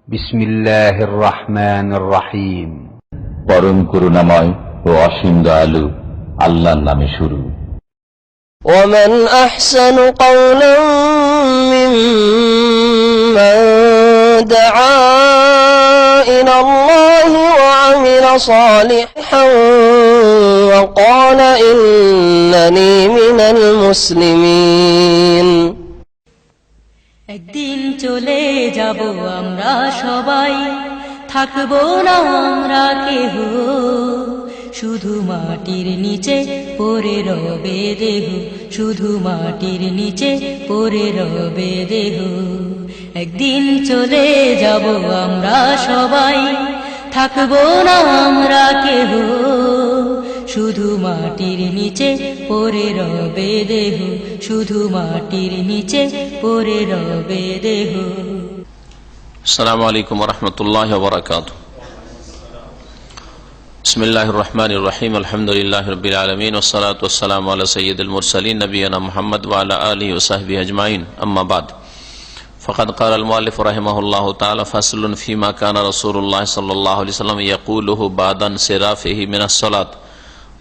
বিসমিল্লাহির রহমানির রহিম। পরম করুণাময় ও অসীম দয়ালু আল্লাহর নামে শুরু। ومن أحسن قولا ممن دعا إلى الله وعمل صالحا وقال إنني من المسلمين। একদিন চলে যাব আমরা সবাই, থাকবো না আমরা কেহ, শুধু মাটির নিচে পড়ে রবে দেহ, শুধু মাটির নিচে পড়ে রবে দেহ। একদিন চলে যাব আমরা সবাই, থাকবো না আমরা কেহ, শুধু মাটির নিচে পড়ে রবে দেহ, শুধু মাটির নিচে পড়ে রবে দেহ। আসসালামু আলাইকুম ওয়া রাহমাতুল্লাহি ওয়া বারাকাতুহু। বিসমিল্লাহির রহমানির রহিম। আলহামদুলিল্লাহি রাব্বিল আলামিন ওয়াস সালাতু ওয়াস সালামু আলা সাইয়্যিদিল মুরসালিন নবিয়িনা মুহাম্মদ ওয়া আলা আলিহি ওয়া সাহবিহি আজমাইন। আম্মা বাদ। ফাকাদ ক্বালা আল মুআল্লিফ রাহিমাহুল্লাহু তাআলা ফাসলুন ফীমা কানা রাসূলুল্লাহ সাল্লাল্লাহু আলাইহি ওয়াসাল্লাম ইয়াকুলুহু বাদান সিরাফিহি মিনাস সালাত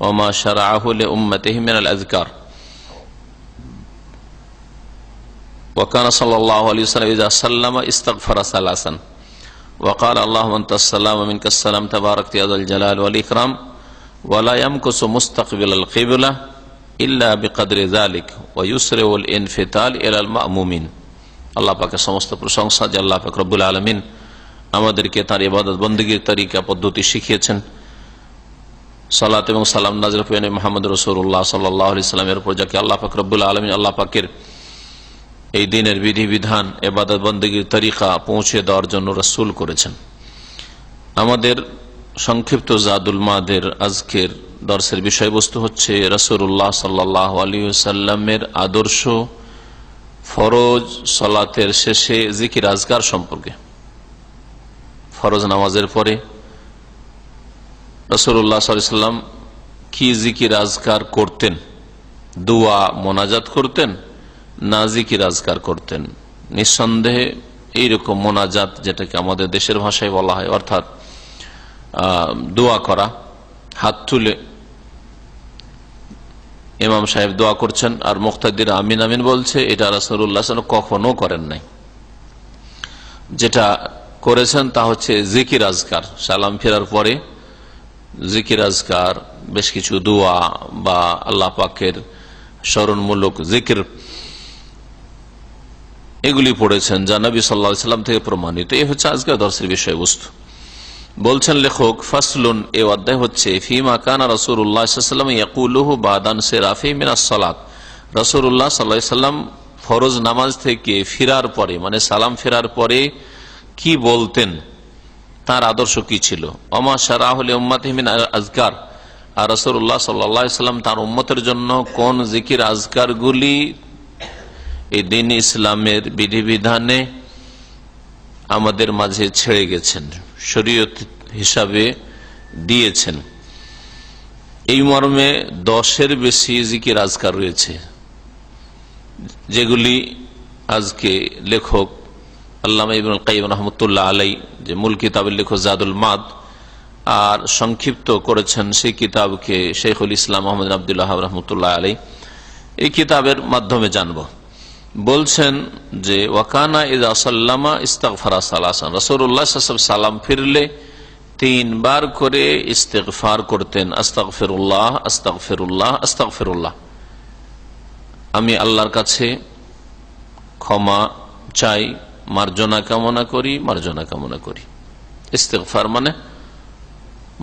ওয়া মা শারআহু লিউম্মতিহি মিনাল আযকার। وكان صلى الله عليه وسلم إذا سلم استغفر ثلاثا وقال اللهم أنت السلام ومنك السلام تباركت يا ذا الجلال والإكرام ولا يمكث مستقبل القبلة إلا بقدر ذلك ويسرع الانفتال إلى المأمومين। আল্লাহ পাকের সমস্ত প্রশংসা যে আল্লাহ পাক রব্বুল আলামিন আমাদেরকে তার ইবাদত বন্দেগীর তরিকা পদ্ধতি শিখিয়েছেন। সালাত এবং সালাম নাযিল হয়ে মুহাম্মদ রাসূলুল্লাহ সাল্লাল্লাহু আলাইহি ওয়াসাল্লামের উপর, যাকে আল্লাহ পাক রব্বুল আলামিন আল্লাহ পাকের এই দিনের বিধিবিধান ইবাদত বন্দেগীর তরিকা পৌঁছে দেওয়ার জন্য রাসূল করেছেন। আমাদের সংক্ষিপ্ত জাদুল মাদের আজকের দর্শের বিষয়বস্তু হচ্ছে রাসূলুল্লাহ সাল্লাল্লাহু আলাইহি ওয়াসাল্লামের আদর্শ ফরজ সালাতের শেষে জিকির আজকার সম্পর্কে। ফরজ নামাজের পরে রাসূলুল্লাহ সাল্লাল্লাহু আলাইহি ওয়াসাল্লাম কি জিকির আজকার করতেন? দোয়া মোনাজাত করতেন না জিকির আজকার করতেন? নিঃসন্দেহে এইরকম মোনাজাত, যেটাকে আমাদের দেশের ভাষায় বলা হয়, অর্থাৎ দোয়া করা, হাত তুলে ইমাম সাহেব দোয়া করছেন আর মুক্তাদির আমিন আমিন বলছে, এটা রাসূলুল্লাহ সাল্লাল্লাহু আলাইহি ওয়াসাল্লাম কখনো করেন নাই। যেটা করেছেন তা হচ্ছে জিকির আজকার, সালাম ফেরার পরে জিকির আজকার, বেশ কিছু দোয়া বা আল্লাহ পাকের স্মরণমূলক জিকির, এগুলি পড়েছেন যা নবী সাল্লাল্লাহু আলাইহি ওয়াসাল্লাম থেকে প্রমাণিত। এই হচ্ছে আজকের দর্শের বিষয়বস্তু। বলছেন লেখক, ফাসলুন, এই অধ্যায় হচ্ছে ফীমা কানা রাসূলুল্লাহ সাল্লাল্লাহু আলাইহি ওয়াসাল্লাম ইয়াকুলুহু বাদান সিরাফি মিনাস সালাত। রাসূলুল্লাহ সাল্লাল্লাহু আলাইহি ওয়াসাল্লাম ফরজ নামাজ থেকে ফিরার পরে, মানে সালাম ফেরার পরে কি বলতেন, তার আদর্শ কি ছিল। ওমা শারআহু লিউম্মতিহি মিন আযকার, আর রাসূলুল্লাহ সাল্লাল্লাহু আলাইহি ওয়াসাল্লাম তার উম্মতের জন্য কোন জিকির আজকারগুলি এই দিন ইসলামের বিধিবিধানে আমাদের মাঝে ছেড়ে গেছেন, শরীয়ত হিসাবে দিয়েছেন। এই মর্মে 10-এর বেশি জিকির আজকার রয়েছে, যেগুলি আজকে লেখক আল্লামা ইবনুল কাইয়িম রাহমাতুল্লাহ আলাইহি, যে মূল কিতাবের লেখক জাদুল মাদ, আর সংক্ষিপ্ত করেছেন সেই কিতাবকে শাইখুল ইসলাম মুহাম্মদ ইবনে আব্দুল ওয়াহাব রাহমাতুল্লাহ আলাইহি। এই কিতাবের মাধ্যমে জানব। বলছেন যে ওয়াকানা ইযা সাল্লামা ইস্তাগফারা সালাসান, রাসূলুল্লাহ সাল্লাল্লাহু আলাইহি ওয়াসাল্লাম সালাম ফিরলে 3 বার করে ইস্তিগফার করতেন। আস্তাগফিরুল্লাহ আস্তাগফিরুল্লাহ আস্তাগফিরুল্লাহ, আমি আল্লাহর কাছে ক্ষমা চাই, মার্জনা কামনা করি, মার্জনা কামনা করি। ইস্তিগফার মানে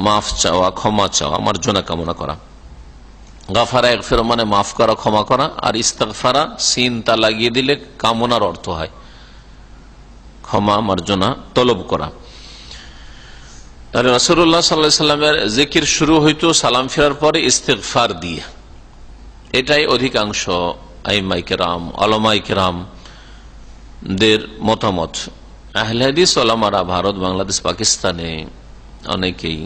মাফ চাওয়া, ক্ষমা চাওয়া, মার্জনা কামনা করা। গাফারা ইগফির মানে মাফ করা, ক্ষমা করা। আর ইস্তিগফারা সিন তা লাগিয়ে দিলে কামনার অর্থ হয় ক্ষমা, মার্জনা তলব করা। তাহলে রাসূলুল্লাহ সাল্লাল্লাহু আলাইহি ওয়াসাল্লামের জিকির শুরু হইতো সালাম ফেরার পরে ইস্তিগফার দিয়ে। এটাই অধিকাংশ আইম্মায়ে কেরাম, উলামায়ে কেরাম দের মতামত। আহলে হাদিস উলামারা ভারত, বাংলাদেশ, পাকিস্তানে অনেকেই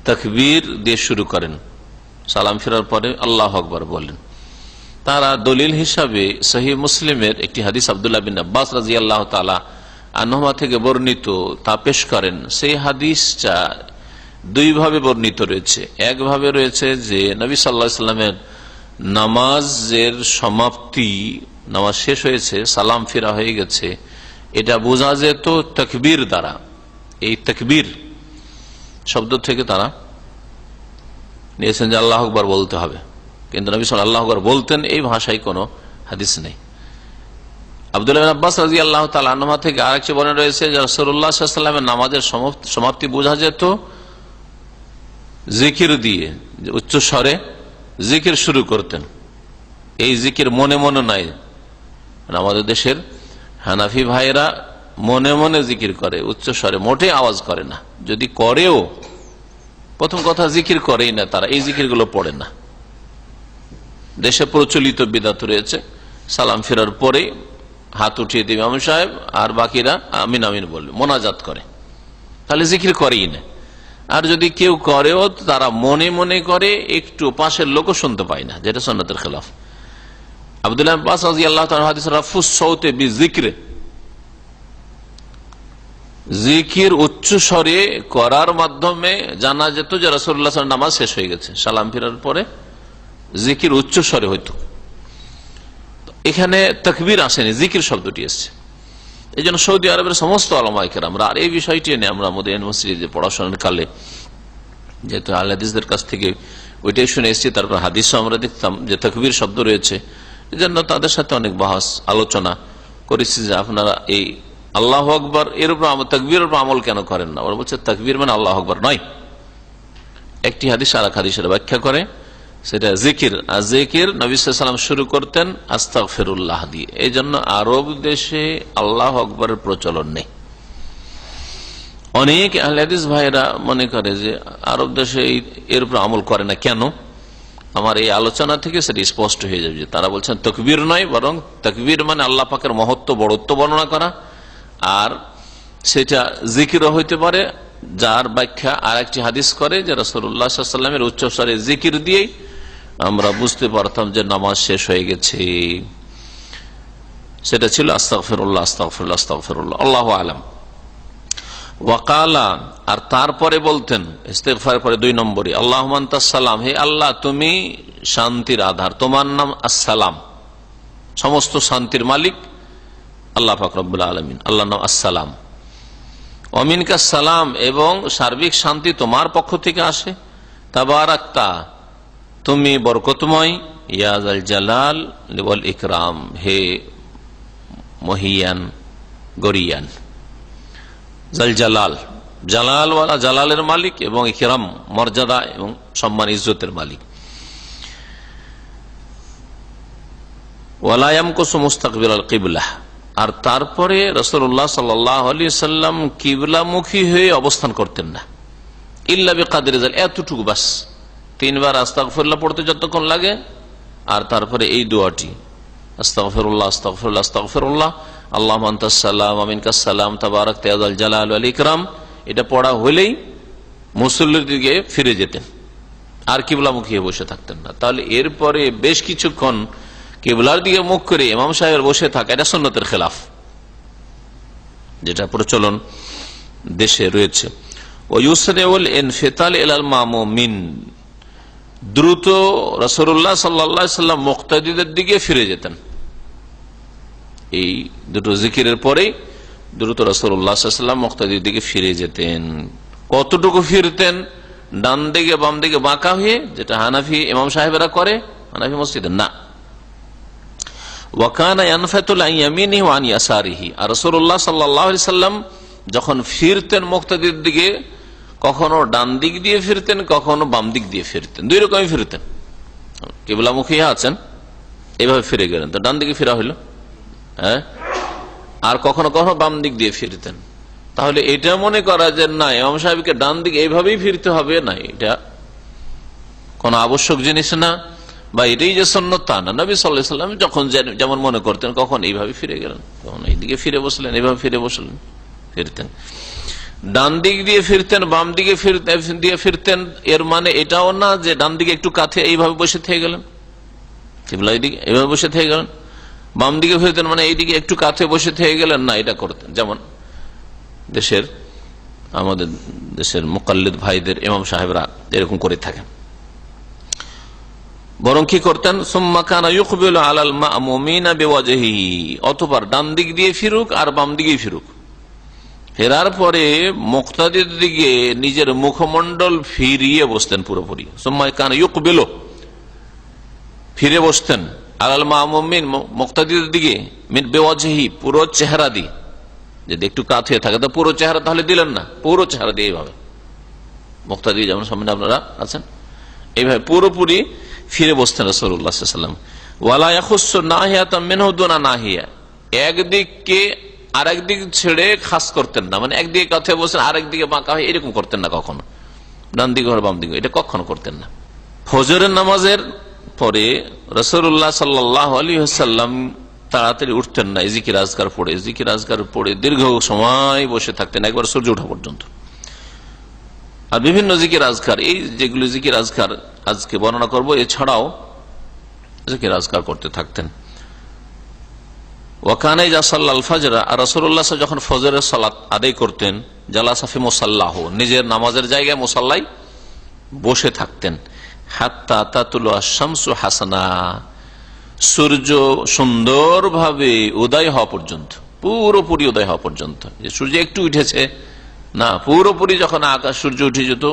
তাকবীর দিয়ে শুরু করেন, সালাম ফেরার পরে আল্লাহু আকবার বলেন। তারা দলিল হিসাবে সহিহ মুসলিমের একটি হাদিস আব্দুল্লাহ বিন আব্বাস রাদিয়াল্লাহু তাআলা আনহুমা থেকে বর্ণিত তা পেশ করেন, সেই হাদিসটা দুইভাবে বর্ণিত রয়েছে। একভাবে রয়েছে যে নবী সাল্লাল্লাহু আলাইহি সাল্লামের নামাজের সমাপ্তি, নামাজ শেষ হয়েছে, সালাম ফিরা হয়ে গেছে, এটা বোঝা যেত তাকবীর দ্বারা। এই তাকবীর শব্দ থেকে তারা নিয়েছেন যে আল্লাহু আকবার বলতে হবে, কিন্তু নবী সাল্লাল্লাহু আল্লাহু আকবার বলতেন এই ভাষায় কোনো হাদিস নেই। আব্দুল্লাহ ইবনে আব্বাস রাদিয়াল্লাহু তাআলা আনহুমা থেকে আরেকটি বর্ণনা রয়েছে যে রাসূলুল্লাহ সাল্লাল্লাহু আলাইহি ওয়াসাল্লামের নামাজের সমাপ্তি বোঝা যেত জিকির দিয়ে, উচ্চ স্বরে জিকির শুরু করতেন। এই জিকির মনে মনে নাই, আমাদের দেশের হানাফি ভাইরা মনে মনে জিকির করে, উচ্চ স্বরে মোটে আওয়াজ করে না, যদি করেও প্রথম কথা জিকির করেই না, তারা এই জিকিরগুলো পড়ে না। দেশে প্রচলিত বিদআত রয়েছে, সালাম ফেরার পরে হাত উঠিয়ে দিবে ইমাম সাহেব, আর বাকিরা আমিন আমিন বলবে, মোনাজাত করে, তাহলে জিকির করেই না। আর যদি কেউ করেও তারা মনে মনে করে, একটু পাশের লোকও শুনতে পায় না, যেটা সুন্নাতের খেলাফ। আব্দুল্লাহ ইবনে আব্বাস রাদিয়াল্লাহু তাআলা হাদিস রাফুস সাউতে বিযিকরে, জিকির উচ্চ স্বরে করার মাধ্যমে জানা যেত যে রাসূলুল্লাহ সাল্লাল্লাহু আলাইহি ওয়াসাল্লাম নামাজ শেষ হয়ে গেছে, সালাম ফেরার পরে জিকির উচ্চ স্বরে হইতো। এখানে তাকবীর আসেনি, জিকির শব্দটি এসেছে। এই জন্য সৌদি আরবের সমস্ত উলামায়ে কেরামরা, আর এই বিষয়টি নিয়ে আমরা আমাদের ইউনিভার্সিটিতে পড়াশোনার কালে যেহেতু আহলে হাদিসদের কাছ থেকে ওইটাই শুনে এসেছি, তারপর হাদিসও আমরা দেখতাম যে তাকবীর শব্দ রয়েছে, এই জন্য তাদের সাথে অনেক বাহাস আলোচনা করেছি যে আপনারা এই আল্লাহু আকবার এর উপর তাকবীরের উপর আমল কেন করেন না। ওরা বলছে তাকবীর মানে আল্লাহু আকবার নয়। একটি হাদিস আর এক হাদিসের ব্যাখ্যা করে, সেটা জিকির। আর জিকির নবী সাল্লাল্লাহু আলাইহি ওয়াসাল্লাম শুরু করতেন আস্তাগফিরুল্লাহ দিয়ে। এই জন্য আরব দেশে আল্লাহু আকবারের প্রচলন নেই। অনেক আহলে হাদিস ভাইরা মনে করে যে আরব দেশে এর উপর আমল করে না কেন। আমার এই আলোচনা থেকে সেটা স্পষ্ট হয়ে যাবে যে তারা বলছেন তাকবীর নয়, বরং তাকবীর মানে আল্লাহ পাকের মহত্ব বড়ত্ব বর্ণনা করা, আর সেটা জিকিরও হইতে পারে, যার ব্যাখ্যা আর একটি হাদিস করে যে রাসূলুল্লাহ সাল্লাল্লাহু আলাইহি ওয়াসাল্লামের উচ্চস্বরে জিকির দিয়েই আমরা বুঝতে পারতাম যে নামাজ শেষ হয়ে গেছে। সেটা ছিল আস্তাগফিরুল্লাহ আস্তাগফিরুল্লাহ আস্তাগফিরুল্লাহ, আল্লাহু আলাম। ওয়াকালা, আর তারপরে বলতেন ইস্তিগফারের পরে 2 নম্বরে, আল্লাহুম্মা আনতাস সালাম, হে আল্লাহ তুমি শান্তির আধার, তোমার নাম আসসালাম, সমস্ত শান্তির মালিক আল্লাহ পাক রব্বুল আলামিন, আল্লাহর নাম আসসালাম। ওয়া মিনকাস সালাম, এবং সার্বিক শান্তি তোমার পক্ষ থেকে আসে। তাবারাকতা, তুমি বরকতময়, ইয়া যাল জালাল ওয়াল ইকরাম, হে মহিয়ান গরিয়ান। জাল জালাল, জালাল ওয়ালা, জালালের মালিক, এবং ইকরাম মর্যাদা এবং সম্মান ইজ্জতের মালিক। ওয়ালা ইয়ামকুসু মুস্তাকবিলাল কিবলাহ, আর তারপরে রাসূলুল্লাহ সাল্লাল্লাহু আলাইহি ওয়াসাল্লাম কিবলামুখী হয়ে অবস্থান করতেন না, ইল্লা বিকাদরি যাল, এতটুকু বাস। 3 বার আস্তাগফিরুল্লাহ পড়তে যতক্ষণ লাগে, আর তারপরে এই দোয়াটি আস্তাগফিরুল্লাহ আস্তাগফিরুল্লাহ আস্তাগফিরুল্লাহ, আল্লাহুম্মা আনতাস সালাম ওয়া মিনকাস সালাম তাবারাকতা ইয়া যাল জালাল ওয়াল ইকরাম, এটা পড়া হলেই মুসল্লির দিকে ফিরে যেতেন, আর কিবলামুখী হয়ে বসে থাকতেন না। তাহলে এরপরে বেশ কিছুক্ষণ কিবলার দিকে মুখ করে ইমাম সাহেবের বসে থাকা, এটা সুন্নতের খেলাফ, যেটা প্রচলন দেশে রয়েছে। ওয়া ইউসরিউল ইনফিতাল ইলাল মামুমিন, দ্রুত রাসূলুল্লাহ সাল্লাল্লাহু আলাইহি ওয়াসাল্লাম মুক্তাদিদের দিকে ফিরে যেতেন। এই দুটো জিকিরের পরেই দ্রুত রাসূলুল্লাহ সাল্লাল্লাহু আলাইহি ওয়াসাল্লাম মুক্তাদিদের দিকে ফিরে যেতেন। কতটুকু ফিরতেন? ডান দিকে বাম দিকে বাঁকা হয়ে, যেটা হানাফি ইমাম সাহেবেরা করে হানাফি মসজিদে না। ওয়াকানা ইয়ানফাতুল আন ইয়ামিনিহি ওয়া আন ইয়াসারিহি, আর রাসূলুল্লাহ সাল্লাল্লাহু আলাইহি ওয়াসাল্লাম যখন ফিরতেন মুক্তাদিদের দিকে, কখনো ডান দিক দিয়ে ফিরতেন, কখনো বাম দিক দিয়ে ফিরতেন, 2 রকমই ফিরতেন। কিবলামুখী আছেন, এইভাবে ফিরে গেলেন, তো ডান দিকে ফিরা হইল, হ্যাঁ, আর কখনো কখনো বাম দিক দিয়ে ফিরতেন। তাহলে এটা মনে করা যে না ইমাম সাহেবকে ডান দিকে এইভাবেই ফিরতে হবে, না, এটা কোন আবশ্যক জিনিস না, বা এটাই যে সুন্নাত তা না। নবী সাল্লাল্লাহু আলাইহি ওয়াসাল্লাম যখন যেমন মনে করতেন, কখন এইভাবে ফিরে গেলেন, কখন এইদিকে ফিরে বসলেন, এইভাবে ফিরে বসলেন, ফিরতেন। ডান দিক দিয়ে ফিরতেন, বাম দিকে দিয়ে ফিরতেন, এর মানে এটাও না যে ডান দিকে একটু কাছে এইভাবে বসে থেকে গেলেন, কিবলা এইদিকে এইভাবে বসে থেকে গেলেন। বাম দিকে ফিরতেন মানে এইদিকে একটু কাছে বসে থেকে গেলেন, না, এটা করতেন। যেমন আমাদের দেশের মুকাল্লিদ ভাইদের ইমাম সাহেবরা এরকম করে থাকেন। বরং কি করতেন, সুম্মা কানা ইউকবিলু আলাল মা'মুমিনা বিওয়াজহিহি, অতঃপর ডান দিক দিয়ে ফিরুক আর বাম দিকেই ফিরুক। ফেরার পরে মুক্তাদির দিকে নিজের মুখমণ্ডল ফিরিয়ে বসতেন পুরোপুরি। সুম্মা কানা ইউকবিলু, ফিরে বসতেন, আলাল মা'মুমিন, মুক্তাদির দিকে, মিন বিওয়াজহিহি, পুরো চেহারা দিয়ে। যদি একটু কাত হয়ে থাকে তো পুরো চেহারা তাহলে দিলেন না, পুরো চেহারা দিয়ে এইভাবে মুক্তাদি যেমন সামনে আপনারা আছেন এইভাবে পুরোপুরি ফিরে বসতেন রাসূলুল্লাহ সাল্লাল্লাহু আলাইহি ওয়াসাল্লাম। ওয়ালা ইয়াখুসসু নাহিয়াতাম মিনহু দুনা নাহিয়া, একদিককে আরেকদিক ছেড়ে খাস করতেন না, মানে একদিকে কাছে বসেন আরেকদিকে বাঁকা হয় এরকম করতেন না কখনো, ডান দিকে আর বাম দিকে, এটা কখনো করতেন না। ফজরের নামাজের পরে রাসূলুল্লাহ সাল্লাল্লাহু আলাইহি ওয়াসাল্লাম তাড়াতাড়ি উঠতেন না, জিকির আজকার পড়ে দীর্ঘ সময় বসে থাকতেন, একবার সূর্য ওঠা পর্যন্ত। আর বিভিন্ন জিকির আজকার, এই যেগুলো জিকির আজকার আজকে বর্ণনা করব, এছাড়াও জিকির আজকার করতে থাকতেন। ওয়াকানা ইযা সাল্লাল ফাজর, আর রাসূলুল্লাহ যখন ফজরের সালাত আদায় করতেন, জালাসা ফি মুসাল্লাহু, নিজের নামাজের জায়গায় মুসাল্লায় বসে থাকতেন। হাত্তা তাতুলু আশ-শামসু হাসানা, সূর্য সুন্দরভাবে উদয় হওয়া পর্যন্ত, পুরোপুরি উদয় হওয়া পর্যন্ত। যে সূর্য একটু উঠেছে না, পুরোপুরি যখন আকাশ সূর্য উঠে যেত,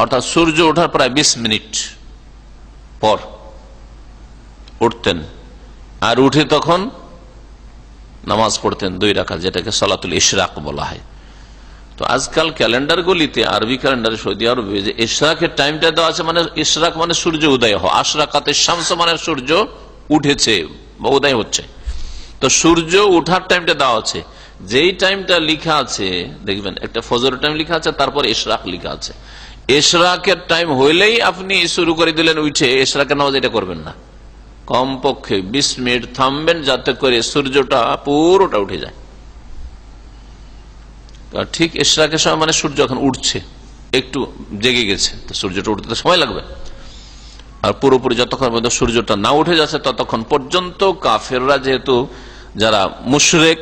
অর্থাৎ সূর্য ওঠার প্রায় 20 মিনিট পর উঠতেন, আর উঠে তখন নামাজ পড়তেন 2 রাকাত, যেটাকে সালাতুল ইশরাক বলা হয়। তো আজকাল ক্যালেন্ডার গুলিতে, আরবি ক্যালেন্ডারে সৌদি আরবে যে ইশরাকের টাইমটা দেওয়া আছে, মানে ইশরাক মানে সূর্য উদয় হওয়া, আশরাকাতে শামস মানে সূর্য উঠেছে বা উদয় হচ্ছে। তো সূর্য উঠার টাইমটা দেওয়া আছে, যেই টাইমটা লিখা আছে দেখবেন একটা ফজরের টাইম লিখা আছে, তারপর ইশরাক লিখা আছে। ইশরাকের টাইম হইলেই আপনি শুরু করে দিলেন উঠে ইশরাকের নামাজ, এটা করবেন না, কমপক্ষে 20 মিনিট থামবেন যাতে করে সূর্যটা পুরোটা উঠে যায়। ঠিক ইশরাকের সময় মানে সূর্য এখন উঠছে, একটু জেগে গেছে, তো সূর্যটা উঠতে তো সময় লাগবে। আর পুরোপুরি যতক্ষণ পর্যন্ত সূর্যটা না উঠে যাচ্ছে ততক্ষণ পর্যন্ত কাফেররা, যেহেতু যারা মুশরিক,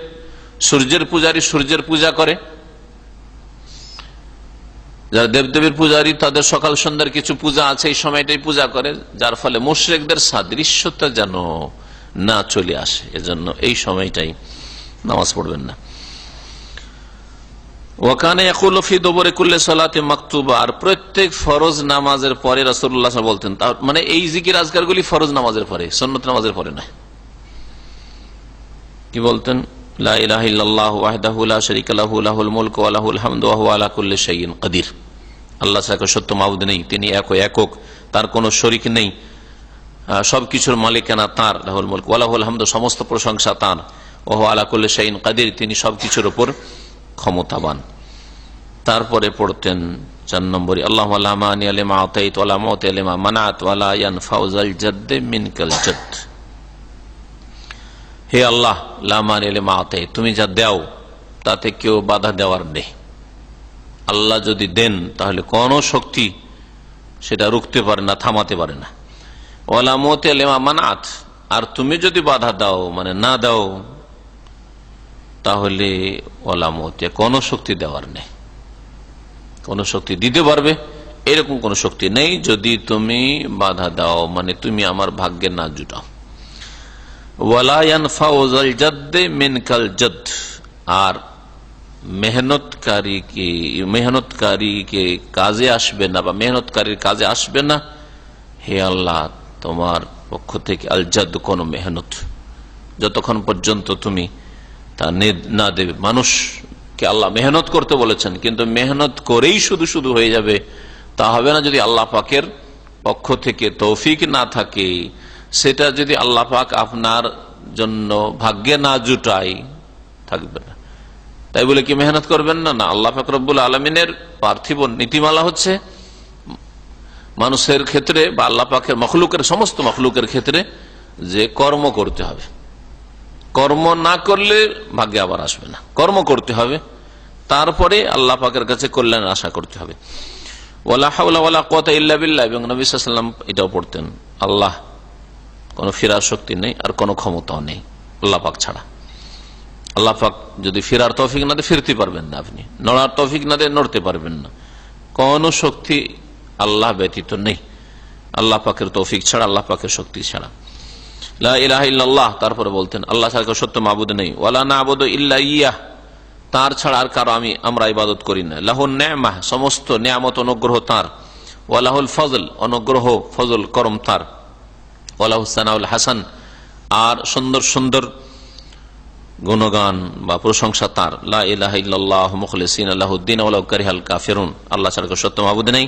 সূর্যের পূজারী, সূর্যের পূজা করে, যারা দেবদেবীর পূজারী, তাদের সকাল সন্ধ্যার কিছু পূজা আছে, এই সময়টাই পূজা করে, যার ফলে মুশরিকদের সাদৃশ্যতা যেন না চলে আসে, এজন্য এই সময়টাই নামাজ পড়বেন না। ওয়াকানা ইয়াকুলু ফি দুবুরি কুল্লি সালাতি মাকতুবা, আর প্রত্যেক ফরজ নামাজের পরে রাসূলুল্লাহ সাল্লাল্লাহু আলাইহি ওয়াসাল্লাম বলতেন, মানে এই জিকির আজকারগুলি ফরজ নামাজের পরে, সুন্নাত নামাজের পরে নয়। কি বলতেন? লা ইলাহা ইল্লাল্লাহু ওয়াহদাহু লা শারীকা লাহু লাহুল মুলকু ওয়া লাহুল হামদু ওয়া হুয়া আলা কুল্লি শাইইন কাদির। আল্লাহ ছাড়া সত্য মাবুদ নেই, তিনি একক, তার কোনো শরীক নেই, সবকিছুর মালিকানা তার, লাহুল মুলকু ওয়া লাহুল হামদু, সমস্ত প্রশংসা তার, ওয়া হুয়া আলা কুল্লি শাইইন কাদির, তিনি সবকিছুর উপর ক্ষমতাবান। তারপরে পড়তেন 4 নম্বরে, আল্লাহুম্মা লা মানিয়া লিমা আতাইতা ওয়া লা মুতিয়া লিমা মানাত ওয়া লা ইয়ানফাউ যাল জাদ্দি মিনকাল জাদ। হে আল্লাহ, লা মানিয়া লিমা আতাইতা, তুমি যা দাও তাতে কেউ বাধা দেওয়ার নেই। আল্লাহ যদি দেন তাহলে কোন শক্তি সেটা রুখতে পারে না, থামাতে পারে না। ওয়া লা মুতিয়া লিমা মানাত, আর তুমি যদি বাধা দাও মানে না দাও, তাহলে ওয়ালা মুতিয়া, কোন শক্তি দেওয়ার নেই, কোন শক্তি দিতে পারবে এরকম কোন শক্তি নেই যদি তুমি বাধা দাও, মানে তুমি আমার ভাগ্যে না জুটাও। ওয়ালা ইয়ানফাউ যাল জাদ্দি মিনকাল জাদ, আর মেহনতকারীকে কাজে আসবে না, বা মেহনতকারীর কাজে আসবে না হে আল্লাহ তোমার পক্ষ থেকে আল জাদ, কোন মেহনত, যতক্ষণ পর্যন্ত তুমি তা না দেবে। মানুষকে আল্লাহ মেহনত করতে বলেছেন, কিন্তু মেহনত করেই শুধু হয়ে যাবে তা হবে না, যদি আল্লাহ পাকের পক্ষ থেকে তৌফিক না থাকে, সেটা যদি আল্লাহ পাক আপনার জন্য ভাগ্যে না জুটাই, থাকবে না। তাই বলে কি মেহনত করবেন না? না, আল্লাহ পাক রব্বুল আলামিনের পার্থিব নীতিমালা হচ্ছে মানুষের ক্ষেত্রে বা আল্লাহ পাকের মখলুকের, সমস্ত মখলুকের ক্ষেত্রে যে কর্ম করতে হবে, কর্ম না করলে ভাগ্যে আবার আসবে না, কর্ম করতে হবে, তারপরে আল্লাহ পাকের কাছে কল্যাণ আশা করতে হবে। ওয়ালা হাওলা ওয়ালা কুওয়াতা ইল্লা বিল্লাহ, এবং নবী সাল্লাল্লাহু আলাইহি ওয়াসাল্লাম এটাও পড়তেন, আল্লাহ কোনো ফেরার শক্তি নেই আর কোনো ক্ষমতাও নেই আল্লাহ পাক ছাড়া। আল্লাহ পাক যদি ফেরার তৌফিক না দেয় ফিরতে পারবেন না, আপনি নড়ার তৌফিক না দেয় নড়তে পারবেন না। কোন শক্তি আল্লাহ ব্যতীত নেই, আল্লাহ পাকের তৌফিক ছাড়া, আল্লাহ পাকের শক্তি ছাড়া। লা ইলাহা ইল্লাল্লাহ, তারপরে বলতেন আল্লাহ ছাড়া কেউ সত্য মাবুদ নেই। ওয়ালা না'বুদু ইল্লা ইয়াহ, তার ছাড়া আর কারো আমরা ইবাদত করি না। লাহুন নি'মাহ, সমস্ত নিয়ামত অনুগ্রহ তার। ওয়ালাহুল ফজল, অনুগ্রহ ফজল করম তার। ওয়ালাহুস সানাউল হাসান, আর সুন্দর সুন্দর গুণগান বা প্রশংসা তার। লা ইলাহা ইল্লাল্লাহ মুখলিসিনা লাহুদ্দিন ওয়ালাউ কারিহাল কাফিরুন, আল্লাহ ছাড়া কেউ সত্য মাবুদ নেই,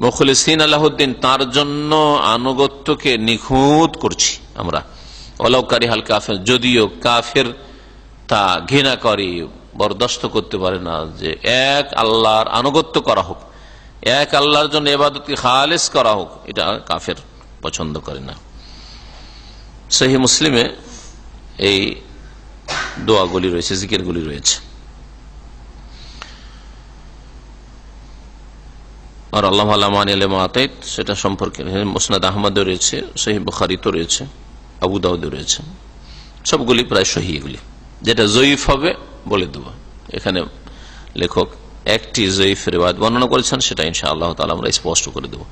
মুখলিসিনা লাহুদ্দিন, তার জন্য আনুগত্যকে নিখুঁত করছি আমরা। ওয়ালাউ কারিহাল কাফির, যদিও কাফের তা ঘৃণা করে, বরদাস্ত করতে পারে না যে এক আল্লাহর আনুগত্য করা হোক, এক আল্লাহর জন্য ইবাদতকে খালেস করা হোক, এটা কাফের পছন্দ করে না। সহিহ মুসলিমে এই দোয়াগুলি রয়েছে, জিকিরগুলি রয়েছে। আর আল্লাহ সেটা সম্পর্কে মুসনাদ আহমদও রয়েছে, সহিহ বুখারীতে রয়েছে, আবু দাউদে রয়েছে, সবগুলি প্রায় সহিহ। এগুলি যেটা জয়ীফ হবে বলে দেব। এখানে লেখক একটি জয়ীফ রিওয়ায়াত বর্ণনা করেছেন, সেটা ইনশাআল্লাহ তাআলা আমরা স্পষ্ট করে দেব।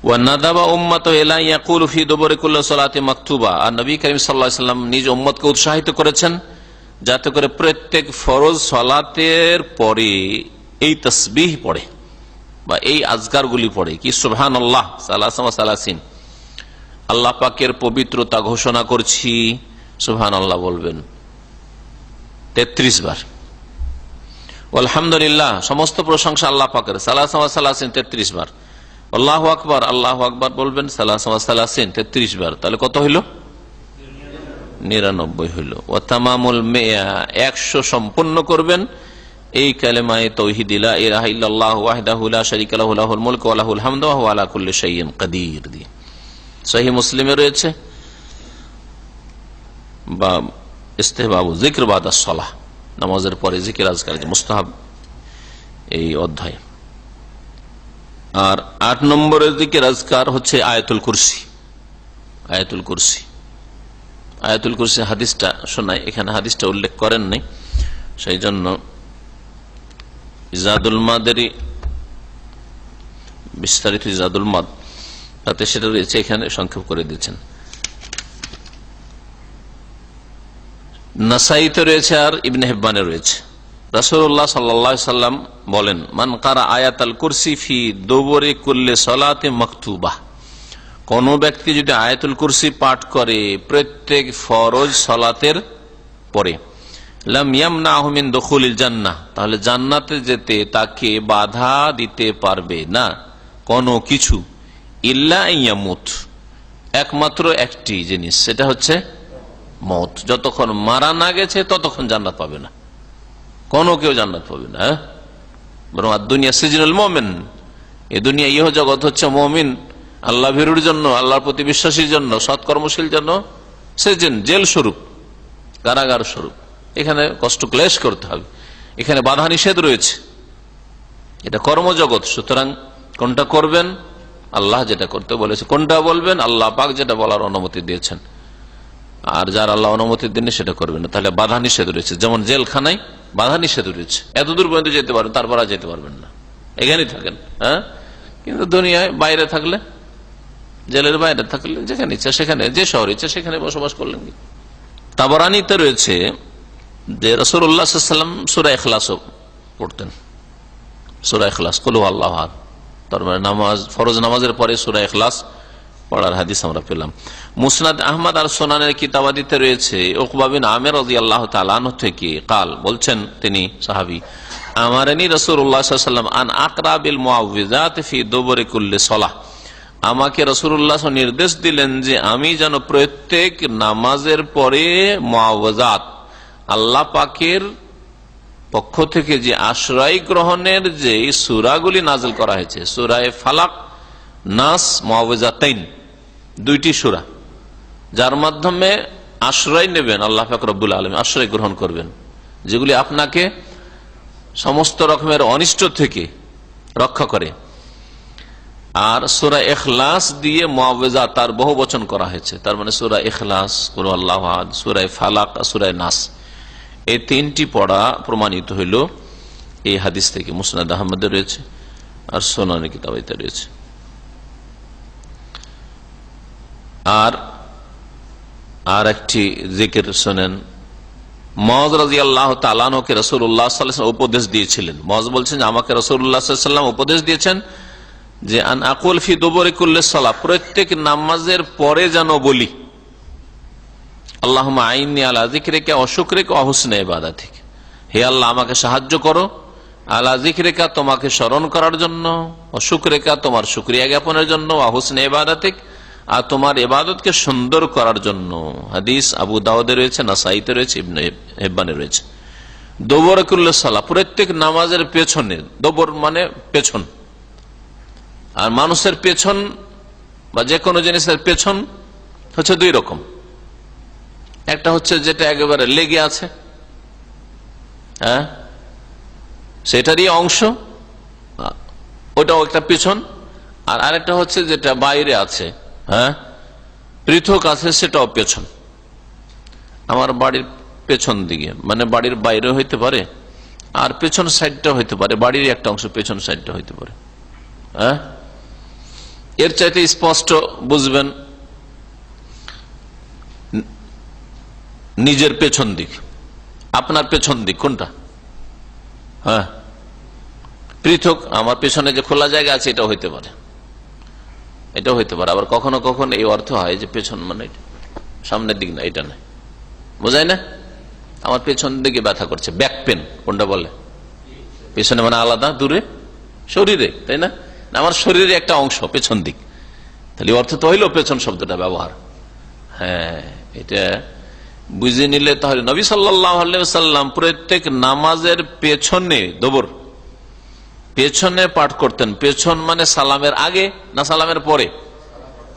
ওয়া নাদাবা উম্মাতু ইলা ইয়াকুলু ফি দুবুরি কুল্লি সালাতি মাকতুবা, আর নবী করিম সাল্লাল্লাহু আলাইহি ওয়াসাল্লাম নিজ উম্মতকে উৎসাহিত করেছেন যাতে করে প্রত্যেক ফরজ সালাতের পরে এই তাসবিহ পড়ে বা এই আজকারগুলি পড়ে। কি সুবহানাল্লাহ সালাসাম ওয়া সালাসিন, আল্লাহ পাকের পবিত্রতা ঘোষণা করছি, সুবহানাল্লাহ বলবেন 33 বার। আলহামদুলিল্লাহ, সমস্ত প্রশংসা আল্লাহ পাকের, সালাসাম ওয়া সালাসিন 33 বার। আল্লাহু আকবার, আল্লাহু আকবার বলবেন সালাসাম ওয়া সালাসিন 33 বার। তাহলে কত হইল? 99 হইল। ওয়া তামামুল মিয়া, 100 সম্পূর্ণ করবেন এই কালেমায়ে তাওহীদ লা ইলাহা ইল্লাল্লাহু ওয়াহদাহু লা শারীকা লাহু লাহুল মুলকু ওয়া লাহুল হামদু ওয়া হুয়া আলা কুল্লি শাইইন কাদির দিয়ে সহিহ মুসলিমে রয়েছে। বা ইস্তেহবাবু যিকর বাদা সালাহ, নামাজের পরে জিকির আজকার মুস্তাহাব এই অধ্যায়। আর 8 নম্বরের জিকির আজকার হচ্ছে আয়াতুল কুরসি। আয়াতুল কুরসি, আয়াতুল কুরসি হাদিসটা শোনায়, এখানে হাদিসটা উল্লেখ করেন নাই, সেই জন্য ইজাদুল মাদেরই বিস্তারিত ইজাদুল মাদ তাতে সেটা রয়েছে, এখানে সংক্ষেপ করে দিয়েছেন। নাসাইতে রয়েছে আর ইবনে হিব্বানে রয়েছে। রাসূলুল্লাহ সাল্লাল্লাহু আলাইহি সাল্লাম বলেন, মান কারা আয়াতুল কুরসি ফি দুবুরি কুল্লি সালাতি মাকতুবাহ, কোন ব্যক্তি যদি আয়াতুল কুরসি পাঠ করে প্রত্যেক ফরজ সালাতের পরে, লাম ইয়ামনাহু মিন দুখুলিল জান্নাহ, তাহলে জান্নাতে যেতে তাকে বাধা দিতে পারবে না কোনো কিছু, ইল্লা ইয়ামুত, একমাত্র একটি জিনিস, সেটা হচ্ছে মওত। যতক্ষণ মারা না গেছে ততক্ষণ জান্নাত পাবে না, কোনো কেউ জান্নাত পাবে না। বরং দুনিয়া সিজনুল মুমিন, এই দুনিয়া ইহ জগৎ হচ্ছে মুমিন আল্লাহ ভীরুর জন্য, আল্লাহর প্রতি বিশ্বাসীর জন্য, সৎকর্মশীল জন্য সিজন, জেল স্বরূপ, কারাগার স্বরূপ। এখানে কষ্ট ক্লেশ করতে হবে, এখানে বাধা নিষেধ রয়েছে, এটা কর্মজগৎ। সুতরাং কোনটা করবেন? আল্লাহ যেটা করতে বলেছে। কোনটা বলবেন? আল্লাহ পাক যেটা বলার অনুমতি দিয়েছেন। আর যার আল্লাহ অনুমতি দেননি সেটা করবেন না। তাহলে বাধা নিষেধ রয়েছে, যেমন জেলখানায় বাধা নিষেধ রয়েছে, এতদূর পর্যন্ত যেতে পারবেন, তারপর আর যেতে পারবেন না, এখানেই থাকেন। হ্যাঁ, কিন্তু দুনিয়ায় বাইরে থাকলে, জেলের বাইরে থাকলে যেখানে ইচ্ছা সেখানে, যে শহরে ইচ্ছা সেখানে বসবাস করলেন। তাবরানীতে রয়েছে যে রাসূলুল্লাহ সাল্লাল্লাহু আলাইহি ওয়াসাল্লাম সূরা ইখলাস পড়তেন। সূরা ইখলাস, কুল হুয়াল্লাহু আহাদ, তার মানে নামাজ, ফরজ নামাজের পরে সূরা ইখলাস পড়ার হাদিস আমরা পেলাম। মুসনাদ আহমদ আর সুনানের কিতাবাদিতে রয়েছে উকবা বিন আমির রাদিয়াল্লাহু তাআলা আনহু থেকে কাল, বলছেন তিনি সাহাবী, আমারানি রাসূলুল্লাহ সাল্লাল্লাহু আলাইহি ওয়াসাল্লাম আন আকরা বিল মুআউযিযাত ফি দুবুরি কুল্লি সালাহ, আমাকে রাসূলুল্লাহ নির্দেশ দিলেন যে আমি যেন প্রত্যেক নামাজের পরে মুআউযাত, আল্লাহ পাকের পক্ষ থেকে যে আশ্রয় গ্রহণের যে সূরাগুলি নাযিল করা হয়েছে, সূরা ফালাক, নাস, মুআউযাতাইন, 2টি সূরা, যার মাধ্যমে আশ্রয় নেবেন আল্লাহ পাক রব্বুল আলামিন, আশ্রয় গ্রহণ করবেন, যেগুলি আপনাকে সমস্ত রকমের অনিষ্ট থেকে রক্ষা করে। আর সূরা ইখলাস দিয়ে মুআউযাত তার বহু বচন করা হয়েছে, তার মানে সূরা ইখলাস, কুল হুয়াল্লাহু আহাদ, সূরা ফালাক, সূরা নাস, এই তিনটি পড়া প্রমাণিত হইল এই হাদিস থেকে। মুসনাদ আহমদে রয়েছে আর সুনানে কিতাবাইতে রয়েছে। আর একটি জিকির শোনেন। মুআয রাদিয়াল্লাহু তাআলা আনহুকে রাসূলুল্লাহ সাল্লাল্লাহু আলাইহি ওয়াসাল্লাম উপদেশ দিয়েছিলেন। মুআয বলছেন যে আমাকে রাসূলুল্লাহ সাল্লাল্লাহু আলাইহি ওয়াসাল্লাম উপদেশ দিয়েছেন যে আন আকুল ফি দুবুরি কুল্লি সালাহ, প্রত্যেক নামাজের পরে যেন বলি আল্লাহুম্মা আইন্নি আলা যিকরিকা ওয়া শুকরিকা ওয়া হুসনি ইবাদাতিক, হে আল্লাহ আমাকে সাহায্য করো, আলা যিকরিকা তোমাকে স্মরণ করার জন্য, ওয়া শুকরিকা তোমার শুকরিয়া জ্ঞাপনের জন্য, ওয়া হুসনি ইবাদাতিক আর তোমার ইবাদতকে সুন্দর করার জন্য। হাদিস আবু দাউদে রয়েছে, নাসাইতে রয়েছে, ইবনে হিব্বানে রয়েছে। দুবুর কুল্লি সালাহ, প্রত্যেক নামাজের পেছনে, দুবুর মানে পেছন, আর মানুষের পেছন বা যে কোনো জিনিসের পেছন হচ্ছে দুই রকম। একটা হচ্ছে যেটা একেবারে লেগে আছে, হ্যাঁ, সেটারই অংশ, ওটাও একটা পেছন। আর আরেকটা হচ্ছে যেটা বাইরে আছে, হ্যাঁ, পৃথক আছে, সেটাও পেছন। আমার বাড়ির পেছন দিকে মানে বাড়ির বাইরে হইতে পারে, আর পেছন সাইডটা হইতে পারে, বাড়ির একটা অংশ পেছন সাইডটা হইতে পারে। হ্যাঁ, এর চাইতে স্পষ্ট বুঝবেন নিজের পেছন দিক, আপনার পেছন দিক কোনটা, হ্যাঁ, পৃথক। আমার পেছনে যে খোলা জায়গা আছে এটাও হইতে পারে, এটাও হইতে পারে। আবার কখনো কখনো এই অর্থ হয় যে পেছন মানে সামনের দিক না, এটা না, বোঝায় না? আমার পেছন দিকে ব্যথা করছে, ব্যাক পেন কোনটা বলে, পেছনে মানে আলাদা দূরে শরীরে, তাই না? আমার শরীরের একটা অংশ পেছন দিক, তাহলে অর্থ তো হইল পেছন শব্দটা ব্যবহার। হ্যাঁ, এটা বুঝে নিলে তাহলে নবী সাল্লাল্লাহু আলাইহি ওয়াসাল্লাম প্রত্যেক নামাজের পেছনে দুবুর পেছনে পাঠ করতেন। পেছন মানে সালামের আগে না সালামের পরে?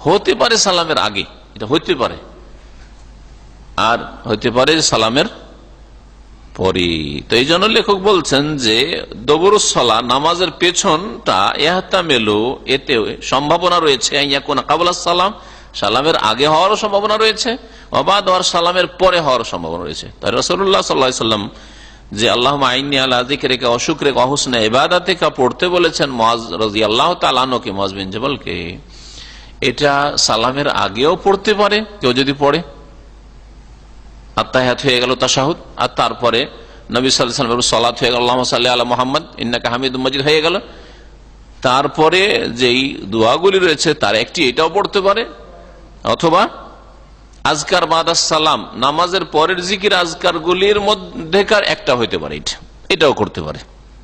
হতে পারে সালামের আগে, এটা হইতে পারে, আর হইতে পারে সালামের পরে। তো এই জন্য লেখক বলছেন যে দুবুরুস সালাহ নামাজের পেছনটা ইহতামেলু, এতে সম্ভাবনা রয়েছে কাবলাস সালাম, সালামের আগে হওয়ারও সম্ভাবনা রয়েছে, অবাদ হওয়ার সালামের পরে হওয়ার সম্ভাবনা রয়েছে। তাই রাসূলুল্লাহ সাল্লাল্লাহু আলাইহি ওয়াসাল্লাম যে আল্লাহুম্মা আইন্নি আলা যিকরিকা ওয়া শুকরিকা ওয়া হুসনি ইবাদাতিকা পড়তে বলেছেন মুআয রাদিয়াল্লাহু তাআলা আনহুকে, মুআয বিন জাবালকে, এটা সালামের আগেও পড়তে পারে কেউ যদি পড়ে। আত্তাহিয়াত হয়ে গেল, তাশাহুদ, আর তারপরে নবী সাল্লাল্লাহু আলাইহি ওয়াসাল্লামের সালাত হয়ে গেল, আল্লাহুম্মা সাল্লি আলা মুহাম্মদ ইন্নাকা হামিদুম মাজিদ হয়ে গেল। তারপরে যেই দোয়াগুলি রয়েছে তার একটি এটাও পড়তে পারে, অথবা আজকার বাদাস সালাম নামাজের পরের জিকির আজকার গুলির মধ্যেকার একটা হইতে পারে, এটাও করতে পারে।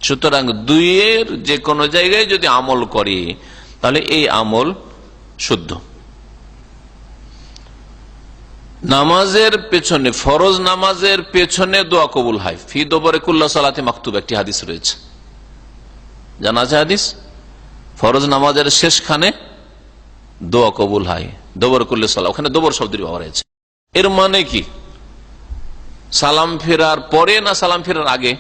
সুতরাং দুইয়ের যে কোনো জায়গায় যদি আমল করে তাহলে এই আমল শুদ্ধ। নামাজের পেছনে, ফরজ নামাজের পেছনে দোয়া কবুল হয়, ফি দুবুরি কুল্লি সালাতি মাকতুব, একটি হাদিস রয়েছে, জানা আছে হাদিস। ফরজ নামাজের শেষখানে দোয়া কবুল হয়, দুবুরি কুল্লি সালাহ, ওখানে দুবুর শব্দের ব্যবহার হয়েছে। এর মানে কি সালাম ফেরার পরে না সালাম ফেরার আগে?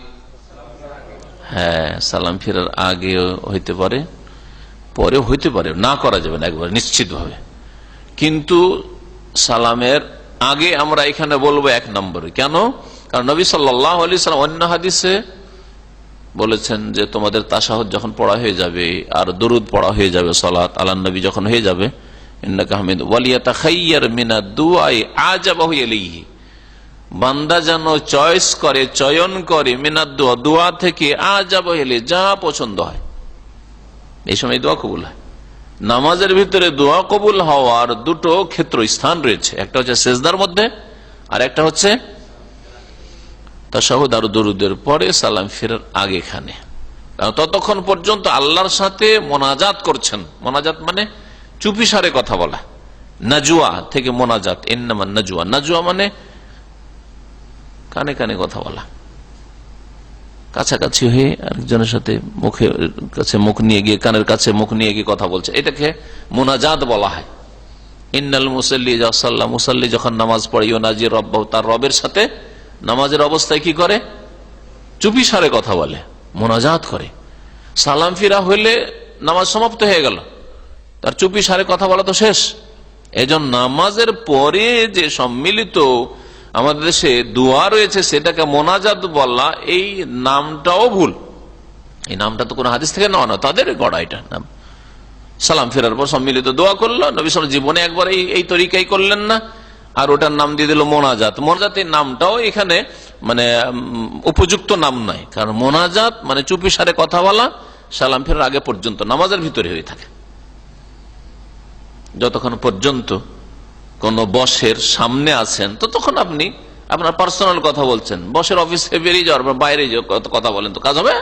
হ্যাঁ, সালাম ফেরার আগে হইতে পারে, পরে হইতে পারে, না করা যাবে না একবার নিশ্চিত ভাবে। কিন্তু সালামের আগে আমরা এখানে বলবো এক নম্বরে। কেন? কারণ নবী সাল্লাল্লাহু আলাইহি ওয়াসাল্লাম অন্য হাদিসে বলেছেন যে তোমাদের তাশাহুদ যখন পড়া হয়ে যাবে আর দরুদ পড়া হয়ে যাবে, সালাত আলান নবী যখন হয়ে যাবে, ইন্নাকা হামিদ ওয়ালিয়াতাখাইয়ার মিনাদ দুআই আজাবাহু ইলাইহি, বান্দা যেন চয়েস করে, চয়ন করে, মিনাদ দুআ, দোয়া থেকে, আজাবাহু ইলাইহি, যা পছন্দ হয়, এই সময় দোয়া কবুল হয়। নামাজের ভিতরে দোয়া কবুল হওয়ার দুটো ক্ষেত্র স্থান রয়েছে, একটা হচ্ছে সেজদার মধ্যে, আর একটা হচ্ছে তাশাহুদ আর দরুদের পরে সালাম ফেরার আগেখানে। ততক্ষণ পর্যন্ত আল্লাহর সাথে মোনাজাত করছেন। মোনাজাত মানে চুপিসারে কথা বলা, নাজুয়া থেকে মোনাজাত, ইন্নামান নাজুয়া, নাজুয়া মানে কানে কানে কথা বলা, কাছাকাছি হয়ে আরেকজনের সাথে মুখের কাছে মুখ নিয়ে গিয়ে, কানের কাছে মুখ নিয়ে গিয়ে কথা বলছে, এটাকে মোনাজাত বলা হয়। ইন্নাল মুসাল্লি ইযা সাল্লা, মুসাল্লি যখন নামাজ পড়ে, ইউনাজি রাব্বাহু, তার রবের সাথে নামাজের অবস্থায় কি করে? চুপিসারে কথা বলে, মোনাজাত করে। সালাম ফিরা হইলে নামাজ সমাপ্ত হয়ে গেল, তার চুপিসারে কথা বলা তো শেষ। এজন্য নামাজের পরে যে সম্মিলিত আমাদের দেশে দোয়া রয়েছে, সেটাকে মোনাজাত বলা, এই নামটাও ভুল। এই নামটা তো কোন হাদিস থেকে নেওয়া না, তাদের গড়া এটা নাম। সালাম ফেরার পর সম্মিলিত দোয়া করলো, নবী সাল্লাল্লাহু আলাইহি ওয়াসাল্লাম জীবনে একবার এই তরিকাই করলেন না, আর ওটার নাম দিয়ে দিল মোনাজাত। মোনাজাতের নামটাও এখানে মানে উপযুক্ত নাম নয়, কারণ মোনাজাত মানে চুপি সারে কথা বলা সালাম ফেরার আগে পর্যন্ত নামাজের ভিতরে হয়ে থাকে। যতক্ষণ পর্যন্ত কোন বসের সামনে আছেন ততক্ষণ আপনি আপনার পার্সোনাল কথা বলছেন, বসের অফিসে বেরিয়ে যাওয়ার পর বাইরে কথা বলেন তো কাজ হবে?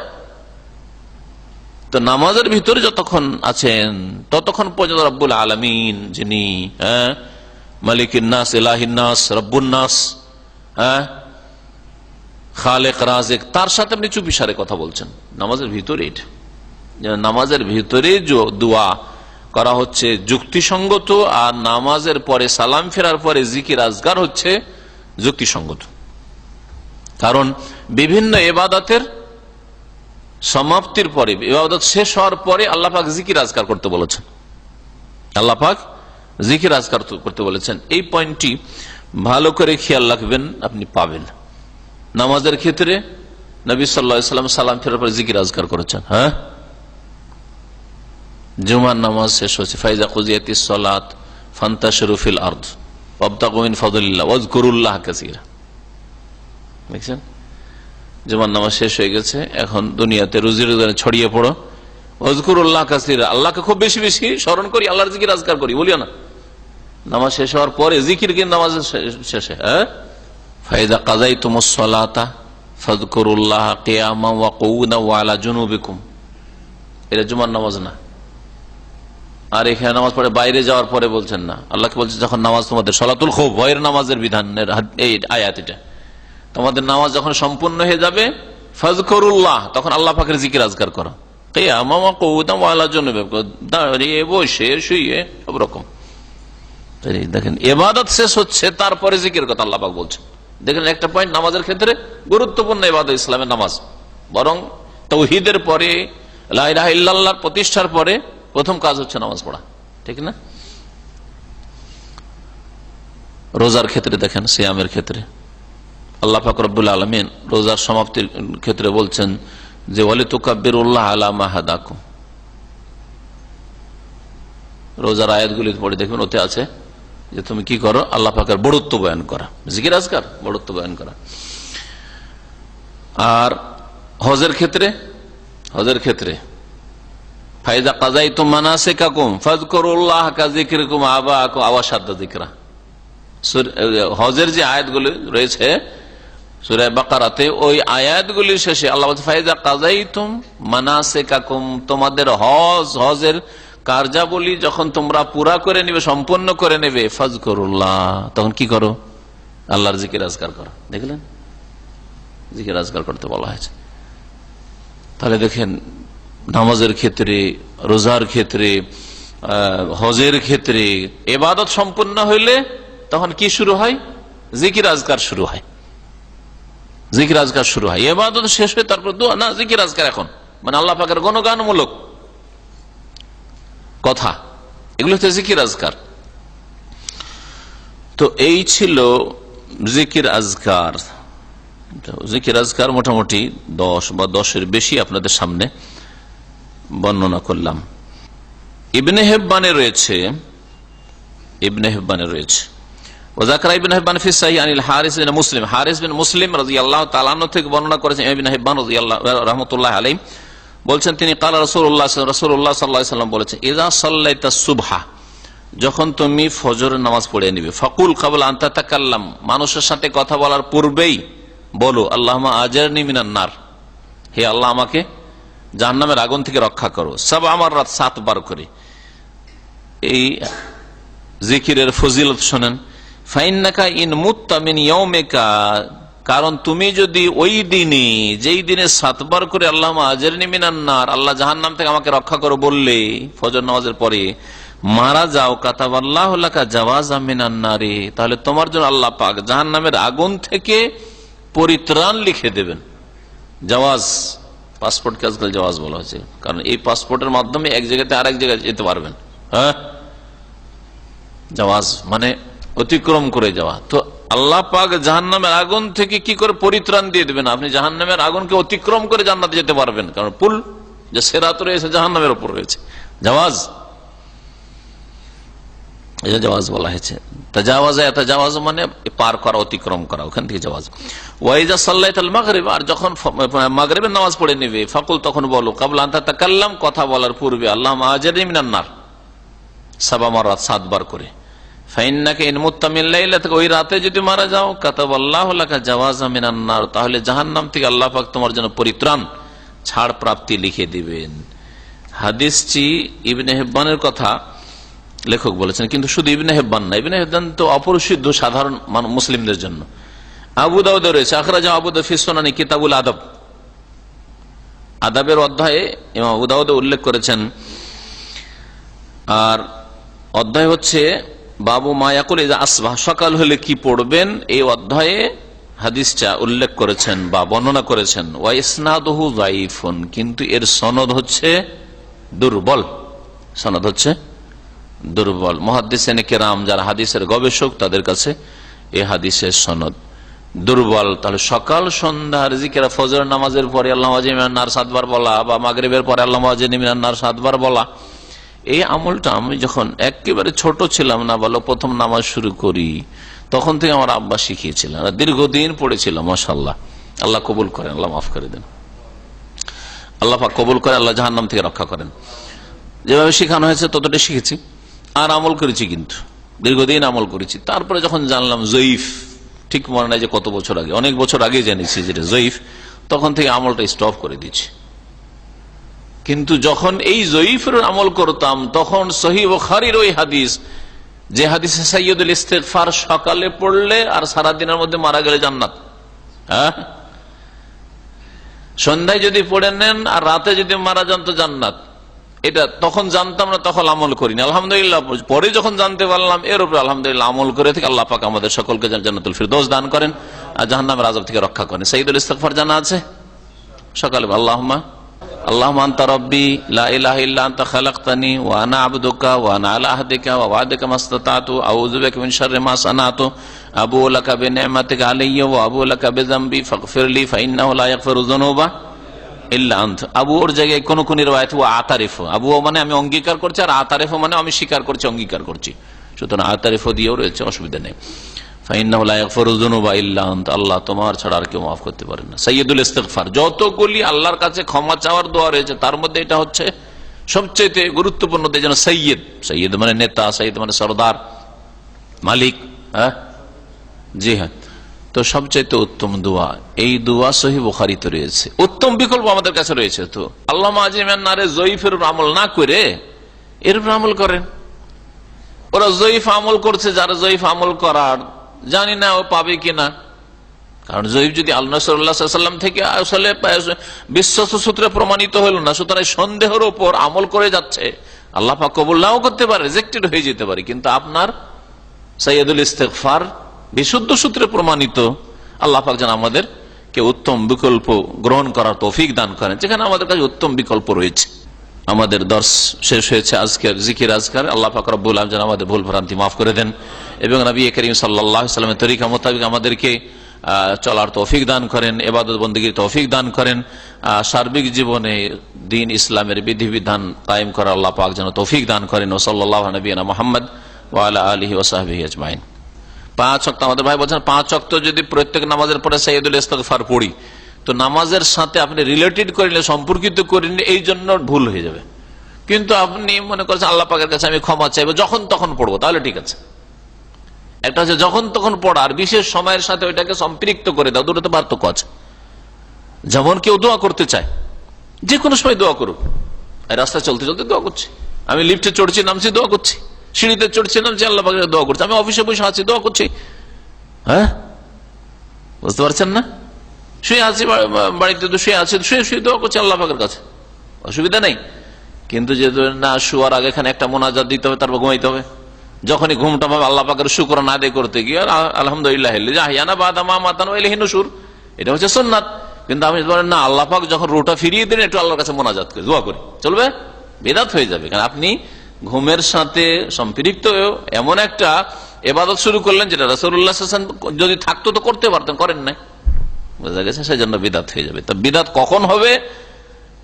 তো নামাজের ভিতরে যতক্ষণ আছেন ততক্ষণ পর্যন্ত রব্বুল আলামিন, যিনি মালিকুন নাস, ইলাহিন নাস, রব্বুন নাস, খালেক রাজিক, তার সাথে আপনি চুপি সারে কথা বলছেন নামাজের ভিতরে। এটা নামাজের ভিতরে দোয়া করা হচ্ছে যুক্তিসঙ্গত, আর নামাজের পরে সালাম ফেরার পরে জিকির আজগার হচ্ছে যুক্তিসঙ্গত। কারণ বিভিন্ন ইবাদতের সমাপ্তির পরে, ইবাদত শেষ হওয়ার পরে আল্লাহ পাক জিকির আজগার করতে বলেছেন, আল্লাহ পাক জিকির আজগার করতে বলেছেন। এই পয়েন্টটি ভালো করে খেয়াল রাখবেন, আপনি পাবেন। নামাজের ক্ষেত্রে নবী সাল্লাল্লাহু আলাইহি ওয়াসাল্লাম সালাম ফেরার পরে জিকির আজগার করেছেন। জুমার নামাজ শেষ হয়েছে, ফাইজা কুজিয়াতিস সালাত ফান্তাশিরু ফিল আরদ ওয়াবতাগু মিন ফাদলিল্লাহ ওয়াজকুরুল্লাহ কাসীরা। দেখছেন, জুমার নামাজ শেষ হয়ে গেছে, এখন দুনিয়াতে রুজি রোজগারে ছড়িয়ে পড়ো, ওয়াজকুরুল্লাহ কাসীরা, আল্লাহকে খুব বেশি বেশি স্মরণ করি, আল্লাহর জিকির আজকার করি, বলিও না। নামাজ শেষ হওয়ার পরে জিকির কি নামাজের শেষে? ফাইজা কাযাইতুমুস সালাতা ফাযকুরুল্লাহ কিয়ামান ওয়া কুউদান ওয়া আলা জুনুবিকুম। এটা জুমার নামাজ না। আর এখানে নামাজ পড়ে বাইরে যাওয়ার পরে বলছেন না, আল্লাহকে বলছে যখন নামাজ তোমাদের সলাতুল খৌফ, ভয়ের নামাজের বিধানের এই আয়াত, এটা তোমাদের নামাজ যখন সম্পূর্ণ হয়ে যাবে ফাযকুরুল্লাহ, তখন আল্লাহ পাকের জিকির আজকার করো, কিয়ামান ওয়া কুউদান ওয়া আলা জুনুবিকুম, দাঁড়িয়ে বসে শুয়ে সব রকম। দেখেন ইবাদত শেষ হচ্ছে, তারপরে জিকির কথা আল্লাহ পাক বলছেন। দেখেন একটা পয়েন্ট, নামাজের ক্ষেত্রে গুরুত্বপূর্ণ ইবাদত ইসলামের নামাজ, বরং তাওহীদের পরে, লা ইলাহা ইল্লাল্লাহর প্রতিষ্ঠার পরে প্রথম কাজ হচ্ছে নামাজ পড়া, ঠিক না? রোজার ক্ষেত্রে দেখেন, সিয়ামের ক্ষেত্রে আল্লাহ পাক রব্বুল আলামিন রোজার সমাপ্তির ক্ষেত্রে বলছেন যে ওয়ালিতুকাব্বিরুল্লাহ আলা মা হাদাকুম। রোজার আয়াতগুলি পড়ে দেখবেন, ওতে আছে যে তুমি কি করো, আল্লাহ পাকের বড়ত্ব বয়ান করা, জিকির আজকার, বড়ত্ব বয়ান করা। আর হজের ক্ষেত্রে ফাইজা কাযাইতুম মানাসিকাকুম ফাযকুরুল্লাহ কাযিকরিকুম আবাকুম আও আশাদ্দা যিকরা। হজের যে আয়াতগুলি রয়েছে সূরা বাকারাতে, ওই আয়াতগুলির শেষে আল্লাহ বলছে ফাইজা কাযাইতুম মানাসিকাকুম, তোমাদের হজের কার্যাবলী যখন তোমরা পুরা করে নেবে, সম্পন্ন করে নেবে, ফাযকুরুল্লাহ, তখন কি করো, আল্লাহর জিকির আজকার করো। দেখলেন, জিকির আজকার করতে বলা হয়েছে। তাহলে দেখেন নামাজের ক্ষেত্রে, রোজার ক্ষেত্রে, হজের ক্ষেত্রে ইবাদত সম্পূর্ণ হইলে তখন কি শুরু হয়, জিকির আজকার শুরু হয়, জিকির আজকার শুরু হয়। ইবাদত শেষ হয়ে তারপর দোয়া না, জিকির আজকার এখন মানে আল্লাহ পাকের গুণগানমূলক কথা, এগুলো হচ্ছে জিকির আজকার। তো এই ছিল জিকির আজকার। জিকির আজকার মোটামুটি 10 বা 10-এর বেশি আপনাদের সামনে বর্ণনা করলাম। ইবনে হিব্বানে রয়েছে ওয়াজাকরা ইবনে হিব্বান ফি সাহিহ আনিল হারিস বিন মুসলিম রাদিয়াল্লাহু তাআলা আনহু থেকে বর্ণনা করেছেন ইবনে হিব্বান রাহমাতুল্লাহি আলাইহি বলছেন, তিনি কালা রাসূলুল্লাহ সাল্লাল্লাহু আলাইহি ওয়াসাল্লাম বলেছেন, ইযা সাল্লাইতাস সুবহা, যখন তুমি ফজরের নামাজ পড়ে নিবে, ফাকুল ক্বাবলা আন তাতাকাল্লাম, মানুষের সাথে কথা বলার পূর্বেই বলো, আল্লাহুম্মা আজারনি মিনান নার, হে আল্লাহ আমাকে জাহান্নামের আগুন থেকে রক্ষা করো, 7 মাররাত, 7 বার করে। এই জিকিরের ফজিলত শুনেন, ফাইন্নাকা ইন মুত্তা মিন ইয়াউমিকা, কারণ তুমি যদি ওই দিনে, যেই দিনে 7 বার করে আল্লাহুম্মা আজারনি মিনান নার, আল্লাহ জাহান্নাম থেকে আমাকে রক্ষা করো বললে ফজর নামাজের পরে, মারা যাও, কাতাবাল্লাহু লাকা জাওয়াজাম মিনান নারি, তাহলে তোমার জন্য আল্লাহ পাক জাহান্নামের আগুন থেকে পরিত্রাণ লিখে দেবেন। জাওয়াজ, পাসপোর্টকে আজকাল জাওয়াজ বলা হয়েছে, কারণ এই পাসপোর্টের মাধ্যমে এক জায়গাতে আরেক জায়গায় যেতে পারবেন। জাওয়াজ মানে অতিক্রম করে যাওয়া। তো আল্লাহ পাক জাহান্নামের আগুন থেকে কি করে পরিত্রাণ দিয়ে দেবেন? আপনি জাহান্নামের আগুনকে অতিক্রম করে জান্নাতে যেতে পারবেন, কারণ পুল যে সিরাত রয়েছে জাহান্নামের উপর রয়েছে। জাওয়াজ, এটা জাওয়াজ বলা হয়েছে। তাজাওয়াজ মানে পার করা, অতিক্রম করা, ওখান থেকে জাওয়াজ। ওয়াইজা সাল্লাইতাল মাগরিব, আর যখন মাগরিবের নামাজ পড়ে নেবে, ফাকুল তখন বলো কাবলা আন তাতাকাল্লাম, কথা বলার পূর্বে, আল্লাহুম্মা আজিরনি মিনান নার, 7 মারাত, 7 বার করে। ফাইন্নাকা ইন মুত্তা মিন লাইলাতিকা, ওই রাতে যদি মারা যাও, কাতাবাল্লাহু লাকা জাওয়াজা মিনান নার, তাহলে জাহান্নাম থেকে আল্লাহ পাক তোমার জন্য পরিত্রাণ, ছাড় প্রাপ্তি লিখে দিবেন। হাদিসটি ইবনে হিব্বানের কথা লেখক বলেছেন, কিন্তু শুধু ইবনে হিব্বান না, ইবনে হিব্বান তো অপরিশুদ্ধ সাধারণ মুসলিমদের জন্য। আবু দাউদে রয়েছে, আখরাজা আবু দাউদ ফি সুনানি কিতাবুল আদব, আদবের অধ্যায়ে ইমাম আবু দাউদ উল্লেখ করেছেন। আর অধ্যায় হচ্ছে বাবু মায়াকুল ইজা আসবাহ, সকাল হলে কি পড়বেন, এই অধ্যায়ে হাদিসটা উল্লেখ করেছেন বা বর্ণনা করেছেন। ওয়া ইসনাদুহু যায়িফুন, কিন্তু এর সনদ হচ্ছে দুর্বল, সনদ হচ্ছে দুর্বল। মুহাদ্দিসিনে কেরাম যারা হাদিসের গবেষক, তাদের কাছে এই হাদিসের সনদ দুর্বল। তাহলে সকাল সন্ধ্যার জিকির, ফজর নামাজের পরে আল্লাহুম্মা আজিরনি মিনান নার 7 বার বলা, বা মাগরিবের পরে আল্লাহুম্মা আজিরনি মিনান নার 7 বার বলা, এই আমলটা আমি যখন একেবারে ছোট ছিলাম না, বলো প্রথম নামাজ শুরু করি, তখন থেকে আমার আব্বা শিখিয়েছিলেন, দীর্ঘদিন পড়েছিলাম। মাশাআল্লাহ, আল্লাহ কবুল করেন, আল্লাহ মাফ করে দেন, আল্লাহ পাক কবুল করে, আল্লাহ জাহান্নাম থেকে রক্ষা করেন। যেভাবে শিখানো হয়েছে ততটা শিখেছি আর আমল করেছি, কিন্তু দীর্ঘদিন আমল করেছি। তারপরে যখন জানলাম জয়ীফ, ঠিক মনে নাই যে কত বছর আগে, অনেক বছর আগে জেনেছি যেটা জয়ীফ, তখন থেকে আমলটা স্টপ করে দিচ্ছি। কিন্তু যখন এই জয়ীফের আমল করতাম, তখন সহিহ বুখারীর ওই হাদিস, যে হাদিসে সাইয়্যিদুল ইস্তিগফার সকালে পড়লে আর সারাদিনের মধ্যে মারা গেলে জান্নাত, হ্যাঁ, সন্ধ্যায় যদি পড়ে নেন আর রাতে যদি মারা যান তো জান্নাত, এটা তখন জানতাম না, তখন আমল করিনি। আলহামদুলিল্লাহ, পরে যখন জানতে পারলাম, এর উপরে আলহামদুলিল্লাহ আমল করে থেকে আল্লাহ পাক আমাদের সকলকে জান্নাতুল ফিরদৌস দান করেন আর জাহান্নামের আযাব থেকে রক্ষা করেন। সাইয়্যিদুল ইস্তিগফার জানা আছে? সকালে আল্লাহুম্মা আনতা রাব্বি লা ইলাহা ইল্লা আনতা খালাকতানি ওয়া আনা আবদুকা ওয়া আনা আলা আহদিকা ওয়া ওয়া'দিকা মাসতাতাতু আউযু বিকা মিন শাররি মা সানাতু আবুউ লাকা বিনি'মাতিকা আলাইয়া ওয়া আবুউ লাকা বিযামবি ফাগফিরলি ফাইন্নাহু লা ইয়াগফিরু যুনুবা ইল্লা আনত। আবু ওর জায়গায় কোন কোন রিওয়ায়াতে ওয়া আতারিফু, আবু মানে আমি অঙ্গীকার করছি, আর আতারিফু মানে আমি স্বীকার করছি, অঙ্গীকার করছি, সুতরাং আতারিফু দিয়েও রয়েছে, অসুবিধা নেই। ফাইন্নাহু লা ইয়াগফিরু যুনুবা ইল্লা আনত, আল্লাহ তোমার ছাড়া আর কেউ মাফ করতে পারে না। সাইয়্যিদুল ইস্তিগফার, যতগুলি আল্লাহর কাছে ক্ষমা চাওয়ার দোয়া রয়েছে তার মধ্যে এটা হচ্ছে সবচেয়ে গুরুত্বপূর্ণ। যেন সাইয়্যিদ, সাইয়্যিদ মানে নেতা, সাইয়্যিদ মানে সরদার, মালিক, হ্যাঁ, জি হ্যাঁ। তো সবচাইতে উত্তম দোয়া এই দোয়া সহিহ বুখারীতে রয়েছে, উত্তম বিকল্প আমাদের কাছে রয়েছে। তো আল্লাহুম্মা আজিরনি মিনান নারে জয়ীফের আমল না করে এর উপর আমল করেন। ওরা জয়ীফ আমল করছে, যারা জয়ীফ আমল করার জানি না ও পাবে কিনা, কারণ জয়ীফ যদি আল্লাহ রাসূলুল্লাহ সাল্লাল্লাহু আলাইহি ওয়াসাল্লাম থেকে আসলে বিশ্বস্ত সূত্রে প্রমাণিত হইল না, সুতরাং সন্দেহের উপর আমল করে যাচ্ছে, আল্লাহ পাক কবুল নাও করতে পারে, রিজেক্টেড হয়ে যেতে পারে। কিন্তু আপনার সাইয়্যিদুল ইস্তিগফার বিশুদ্ধ সূত্রে প্রমাণিত, আল্লাহ পাক যেন আমাদেরকে উত্তম বিকল্প গ্রহণ করার তৌফিক দান করেন, যেখানে আমাদের কাছে উত্তম বিকল্প রয়েছে। আমাদের দর্শ শেষ হয়েছে আজকের জিকির আজকার। আল্লাহ পাক রব্বুল আলামিন যেন আমাদের ভুল ভ্রান্তি মাফ করে দেন এবং নবী করিম সাল্লাল্লাহু আলাইহি ওয়াসাল্লামের তরিকা মোতাবেক আমাদেরকে চলার তৌফিক দান করেন, ইবাদত বন্দেগীর তৌফিক দান করেন, সার্বিক জীবনে দ্বীন ইসলামের বিধিবিধান কায়েম করার আল্লাহ পাক যেন তৌফিক দান করেন। ও সাল্লাল্লাহু আলা নবিয়িনা মুহাম্মদ ওয়া আলা আলিহি ওয়া সাহবিহি আজমাইন। 5 ওয়াক্ত, আমাদের ভাই বলছেন 5 ওয়াক্ত যদি প্রত্যেক নামাজের পরে সাইয়্যিদুল ইস্তিগফার পড়ি, তো নামাজের সাথে আপনি রিলেটেড করিলে, সম্পর্কিত করিলে এই জন্য ভুল হয়ে যাবে। কিন্তু আপনি মনে করছেন আল্লাহ পাকের কাছে আমি ক্ষমা চাইবো, যখন তখন পড়বো, তাহলে ঠিক আছে। একটা হচ্ছে যখন তখন পড়া, আর বিশেষ সময়ের সাথে ওইটাকে সম্পৃক্ত করে দাও, দুটোতে পার্থক্য আছে। যেমন কেউ দোয়া করতে চায়, যে কোনো সময় দোয়া করুক, রাস্তায় চলতে চলতে দোয়া করছি, আমি লিফটে চড়ছি নামছি দোয়া করছি, সিঁড়িতে চড়ছি নামছি আল্লাহ পাকের দোয়া করছি, আমি অফিসে বসে আছি দোয়া করছি, হ্যাঁ, বুঝতে পারছেন না? শুয়ে আছি বাড়িতে, তো শুয়ে আছি, শুয়ে শুয়ে দোয়া করছি আল্লাহ পাকের কাছে, অসুবিধা নেই। কিন্তু যে না, শুয়ার আগে এখানে একটা মোনাজাত দিতে হবে, তারপর ঘুমাইতে হবে। যখনই ঘুমটা পাবে আল্লাহ পাকের শুকরানা আদায় করতে গিয়ে আলহামদুলিল্লাহ জাহিয়ানা বাদা মা মাতান ওয়া ইলাইহি নুশুর, এটা হচ্ছে সুন্নাত। কিন্তু আপনি বলেন না, আল্লাহ পাক যখন রুটা ফিরিয়ে দেন একটু আল্লাহর কাছে মোনাজাত করে দোয়া করি, চলবে? বিদআত হয়ে যাবে। কারণ আপনি ঘুমের সাথে সম্পৃক্ত এমন একটা ইবাদত শুরু করলেন যেটা রাসূলুল্লাহ সাল্লাল্লাহু আলাইহি ওয়াসাল্লাম যদি থাকতো তো করতে পারতেন, করেন নাই, বোঝা গেছে, সেজন্য বিদআত হয়ে যাবে। তা বিদআত কখন হবে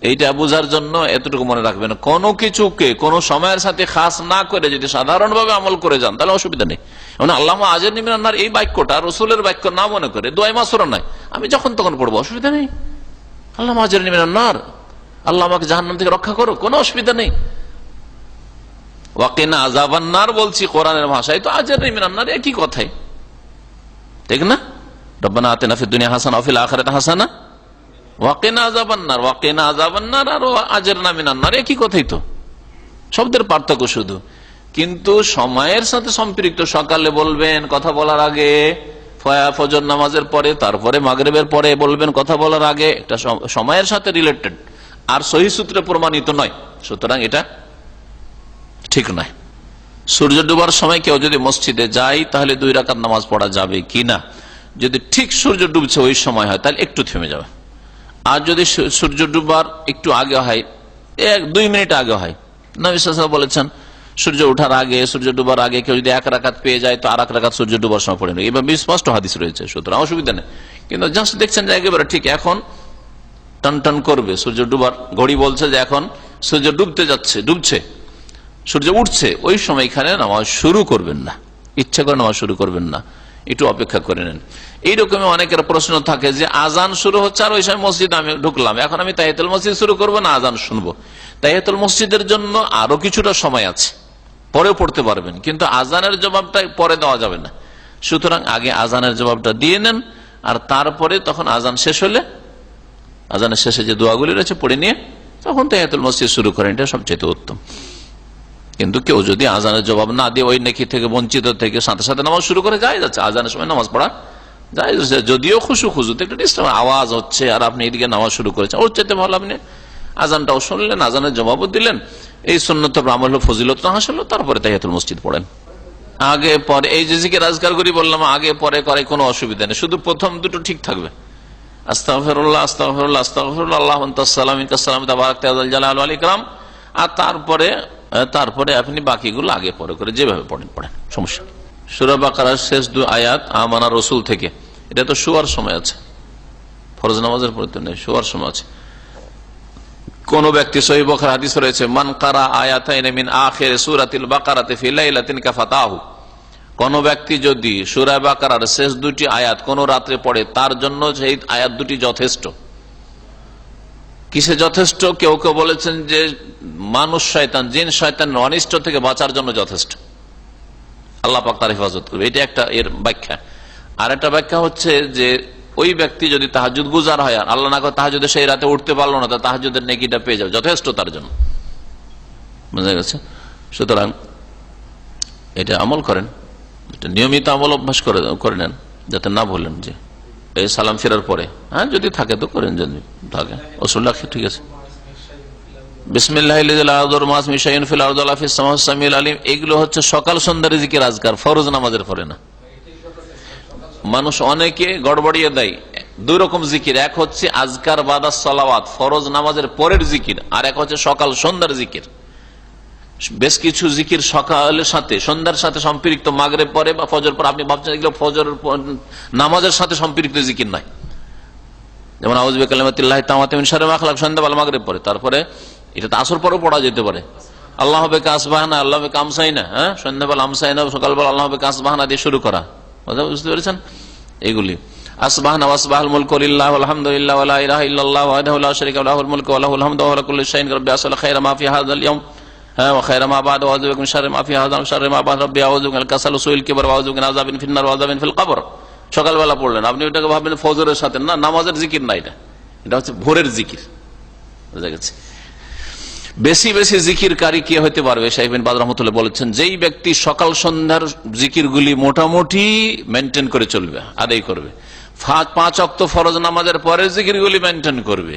এইটা বোঝার জন্য এতটুকু মনে রাখবেন, কোনো কিছুকে কোন সময়ের সাথে খাস না করে যদি সাধারণভাবে আমল করে যান তাহলে অসুবিধা নেই। মানে আল্লামা আজরনি মিনান নার এই বাক্যটা রাসূলের বাক্য না মনে করে দোয়া মাসুরা নয়, আমি যখন তখন পড়বো, অসুবিধা নেই। আল্লামা আজরনি মিনান নার, আল্লাহ আমাকে জাহান্নাম থেকে রক্ষা করো, কোনো অসুবিধা নেই। ওয়াকিনা আযাবান নার বলছি কোরআনের ভাষায়, তো আজরনি মিনান নার একই কথাই, ঠিক না? রব্বানা আতিনা ফিদ দুনিয়া হাসানা ওয়া ফিল আখিরাতি হাসানা ওয়াকিনা আযাবান নার, ওয়াকিনা আযাবান নার আর আজরনা মিনান নার একই কথাই তো, শব্দের পার্থক্য শুধু। কিন্তু সময়ের সাথে সম্পৃক্ত, সকালে বলবেন কথা বলার আগে, ফজর নামাজের পরে, তারপরে মাগরিবের পরে বলবেন কথা বলার আগে, এটা সময়ের সাথে রিলেটেড আর সহিহ সূত্রে প্রমাণিত নয়, সুতরাং এটা ঠিক নয়। সূর্য ডুবার সময় কেউ যদি মসজিদে যায় তাহলে 2 রাকাত নামাজ পড়া যাবে কিনা? যদি ঠিক সূর্য ডুবছে ওই সময় হয় তাহলে একটু থেমে যাবে, আর যদি সূর্য ডুবার একটু আগে হয়, 1-2 মিনিট আগে হয়, নবী সাল্লাল্লাহু আলাইহি ওয়াসাল্লাম বলেছেন সূর্য ওঠার আগে, সূর্য ডুবার আগে কেউ যদি 1 রাকাত পেয়ে যায় তো আর 1 রাকাত সূর্য ডুবার সময় পড়ে নেই, এভাবে স্পষ্ট হাদিস রয়েছে, সুতরাং অসুবিধা নেই। কিন্তু জাস্ট দেখছেন যে একেবারে ঠিক এখন টন টন করবে সূর্য ডুবার, ঘড়ি বলছে যে এখন সূর্য ডুবতে যাচ্ছে, ডুবছে, সূর্য উঠছে, ওই সময় এখানে নামাজ শুরু করবেন না, ইচ্ছা করে নামাজ শুরু করবেন না, একটু অপেক্ষা করে নেন। এইরকমই অনেকের প্রশ্ন থাকে যে আজান শুরু হচ্ছে আর ওই সময় মসজিদ আমি ঢুকলাম, এখন আমি তাহিয়াতুল মসজিদ শুরু করবো না আজান শুনবো? তাহিয়াতুল মসজিদের জন্য আরো কিছুটা সময় আছে, পরেও পড়তে পারবেন, কিন্তু আজানের জবাবটা পরে দেওয়া যাবে না। সুতরাং আগে আজানের জবাবটা দিয়ে নেন, আর তারপরে তখন আজান শেষ হলে, আজানের শেষে যে দোয়াগুলি রয়েছে পড়ে নিয়ে তখন তাহিয়াতুল মসজিদ শুরু করেন, এটা সবচেয়ে উত্তম। কিন্তু কেউ যদি আজানের জবাব না দিয়ে ওই নেকি থেকে বঞ্চিত থেকে সাথে সাথে নামাজ শুরু করে যায় যাচ্ছে, আজানের সময় নামাজ পড়া যায়, যদিও খুশুতে একটা ডিস্টার্ব আওয়াজ হচ্ছে আর আপনি এদিকে নামাজ শুরু করেছেন, ওর চাইতে ভালো আপনি আজানটাও শুনলেন, আজানের জবাবও দিলেন, এই সুন্নত আমল ফজিলত হাসিল, তারপরে তাহিয়াতুল মসজিদ পড়েন। আগে পরে এই যে জিকির আজকার করি বললাম, আগে পরে করে কোনো অসুবিধা নেই, শুধু প্রথম দুটো ঠিক থাকবে, আস্তাগফিরুল্লাহ আস্তাগফিরুল্লাহ আস্তাগফিরুল্লাহ আল্লাহু আনতাস সালাম মিনকাস সালাম তাবারাকতা ওয়া জালালু ওয়াল ইকরাম, আর তারপরে আপনি বাকিগুলো আগে পরে করে যেভাবে পড়েন সমস্যা। সূরা বাকারার শেষ 2 আয়াত আমানা রাসূল থেকে, এটা তো শোয়ার সময় আছে, ফরজ নামাজের পরে তো নেই, শোয়ার সময় আছে। কোন ব্যক্তি, সহিহ বুখারী হাদিস রয়েছে, মান কারা আয়াতাইন মিন আখির সূরাতিল বাকারাতি ফি লাইলাতিন কাফাতাহু, কোন ব্যক্তি যদি সূরা বাকারার শেষ 2টি আয়াত কোন রাত্রে পড়ে তার জন্য সেই আয়াত 2টি যথেষ্ট। কিসে যথেষ্ট? কেউ কেউ বলেছেন যে মানুষ শয়তান, জিন শয়তান অনিষ্ট থেকে বাঁচার জন্য যথেষ্ট, আল্লাহ পাক তার হেফাজত করবে, এটা একটা এর ব্যাখ্যা। আর একটা ব্যাখ্যা হচ্ছে যে ওই ব্যক্তি যদি তাহাজ্জুদ গুজার হয়, আর আল্লাহ না করে তাহাজ্জুদে সেই রাতে উঠতে পারলো না, তা তাহাজ্জুদের নেকিটা পেয়ে যাবে, যথেষ্ট তার জন্য, বুঝা গেছে? সুতরাং এটা আমল করেন, এটা নিয়মিত আমল অভ্যাস করে নেন, যাতে না ভুলেন যে এই সালাম ফেরার পরে, হ্যাঁ যদি থাকে তো করেন, যদি থাকে ওসুল রাখে, ঠিক আছে। এগুলো হচ্ছে সকাল সন্ধ্যার জিকির আজকার, ফরজ নামাজের পরে না। মানুষ অনেকে গড়বড়িয়ে দেয় 2 রকম জিকির, এক হচ্ছে আজকার বাদাস সালাওয়াত, ফরজ নামাজের পরের জিকির, আর এক হচ্ছে সকাল সন্ধ্যার জিকির। বেশ কিছু জিকির সকালের সাথে সন্ধ্যার সাথে সম্পৃক্ত, মাগরিব পরে বা ফজর পরে, আপনি ভাবছেন এগুলো ফজর নামাজের সাথে সম্পৃক্ত জিকির নয়, যেমন আউযু বিকালিমাতিল্লাহি তাম্মাতি মিন শাররি মা খালাক সন্ধ্যাবেলা মাগরিব পরে, তারপরে এটা তো আসর পরেও পড়া যেতে পারে, আল্লাহ বিকা আসবাহনা আল্লাহ বিকা আমসাইনা, হ্যাঁ সন্ধ্যাবেলা আমসাইনা, সকালবেলা আল্লাহ বিকা আসবাহনা দিয়ে শুরু করা, বুঝতে পেরেছেন? এগুলি আসবাহনা ওয়াসবাহাল মুলকু লিল্লাহি ওয়ালহামদুলিল্লাহি ওয়া লা ইলাহা ইল্লাল্লাহু ওয়াহদাহু লা শারীকা লাহু লাহুল মুলকু ওয়া লাহুল হামদু ওয়া হুয়া আলা কুল্লি শাইইন কাদির আসাল খায়রা মা ফি হাযাল ইয়াওম ওয়া খায়রা মা বা'দা ওয়া আযুবিকা মিন শাররি মা ফি হাযাল শাররি মা বা'দা রাব্বি আউযু মিনাল কাসাল ওয়া সুইল কিবর ওয়া আউযু মিন আযাবিন ফিন নার ওয়া আযাবিন ফিল কবর। সকালবেলা পড়লেন, আপনি ওটাকে ভাববেন ফজরের সাথে, না, নামাজের জিকির না, এটা হচ্ছে ভোরের জিকির, বুঝা গেছে? বেশি বেশি জিকিরকারী কে হতে পারবে? শাইখ বিন বাজ রাহমাতুল্লাহ বলেছেন, যেই ব্যক্তি সকাল সন্ধ্যার জিকিরগুলি মোটামুটি মেনটেন করে চলবে, আদায় করবে, 5 ওয়াক্ত ফরজ নামাজের পরে জিকিরগুলি মেনটেন করবে,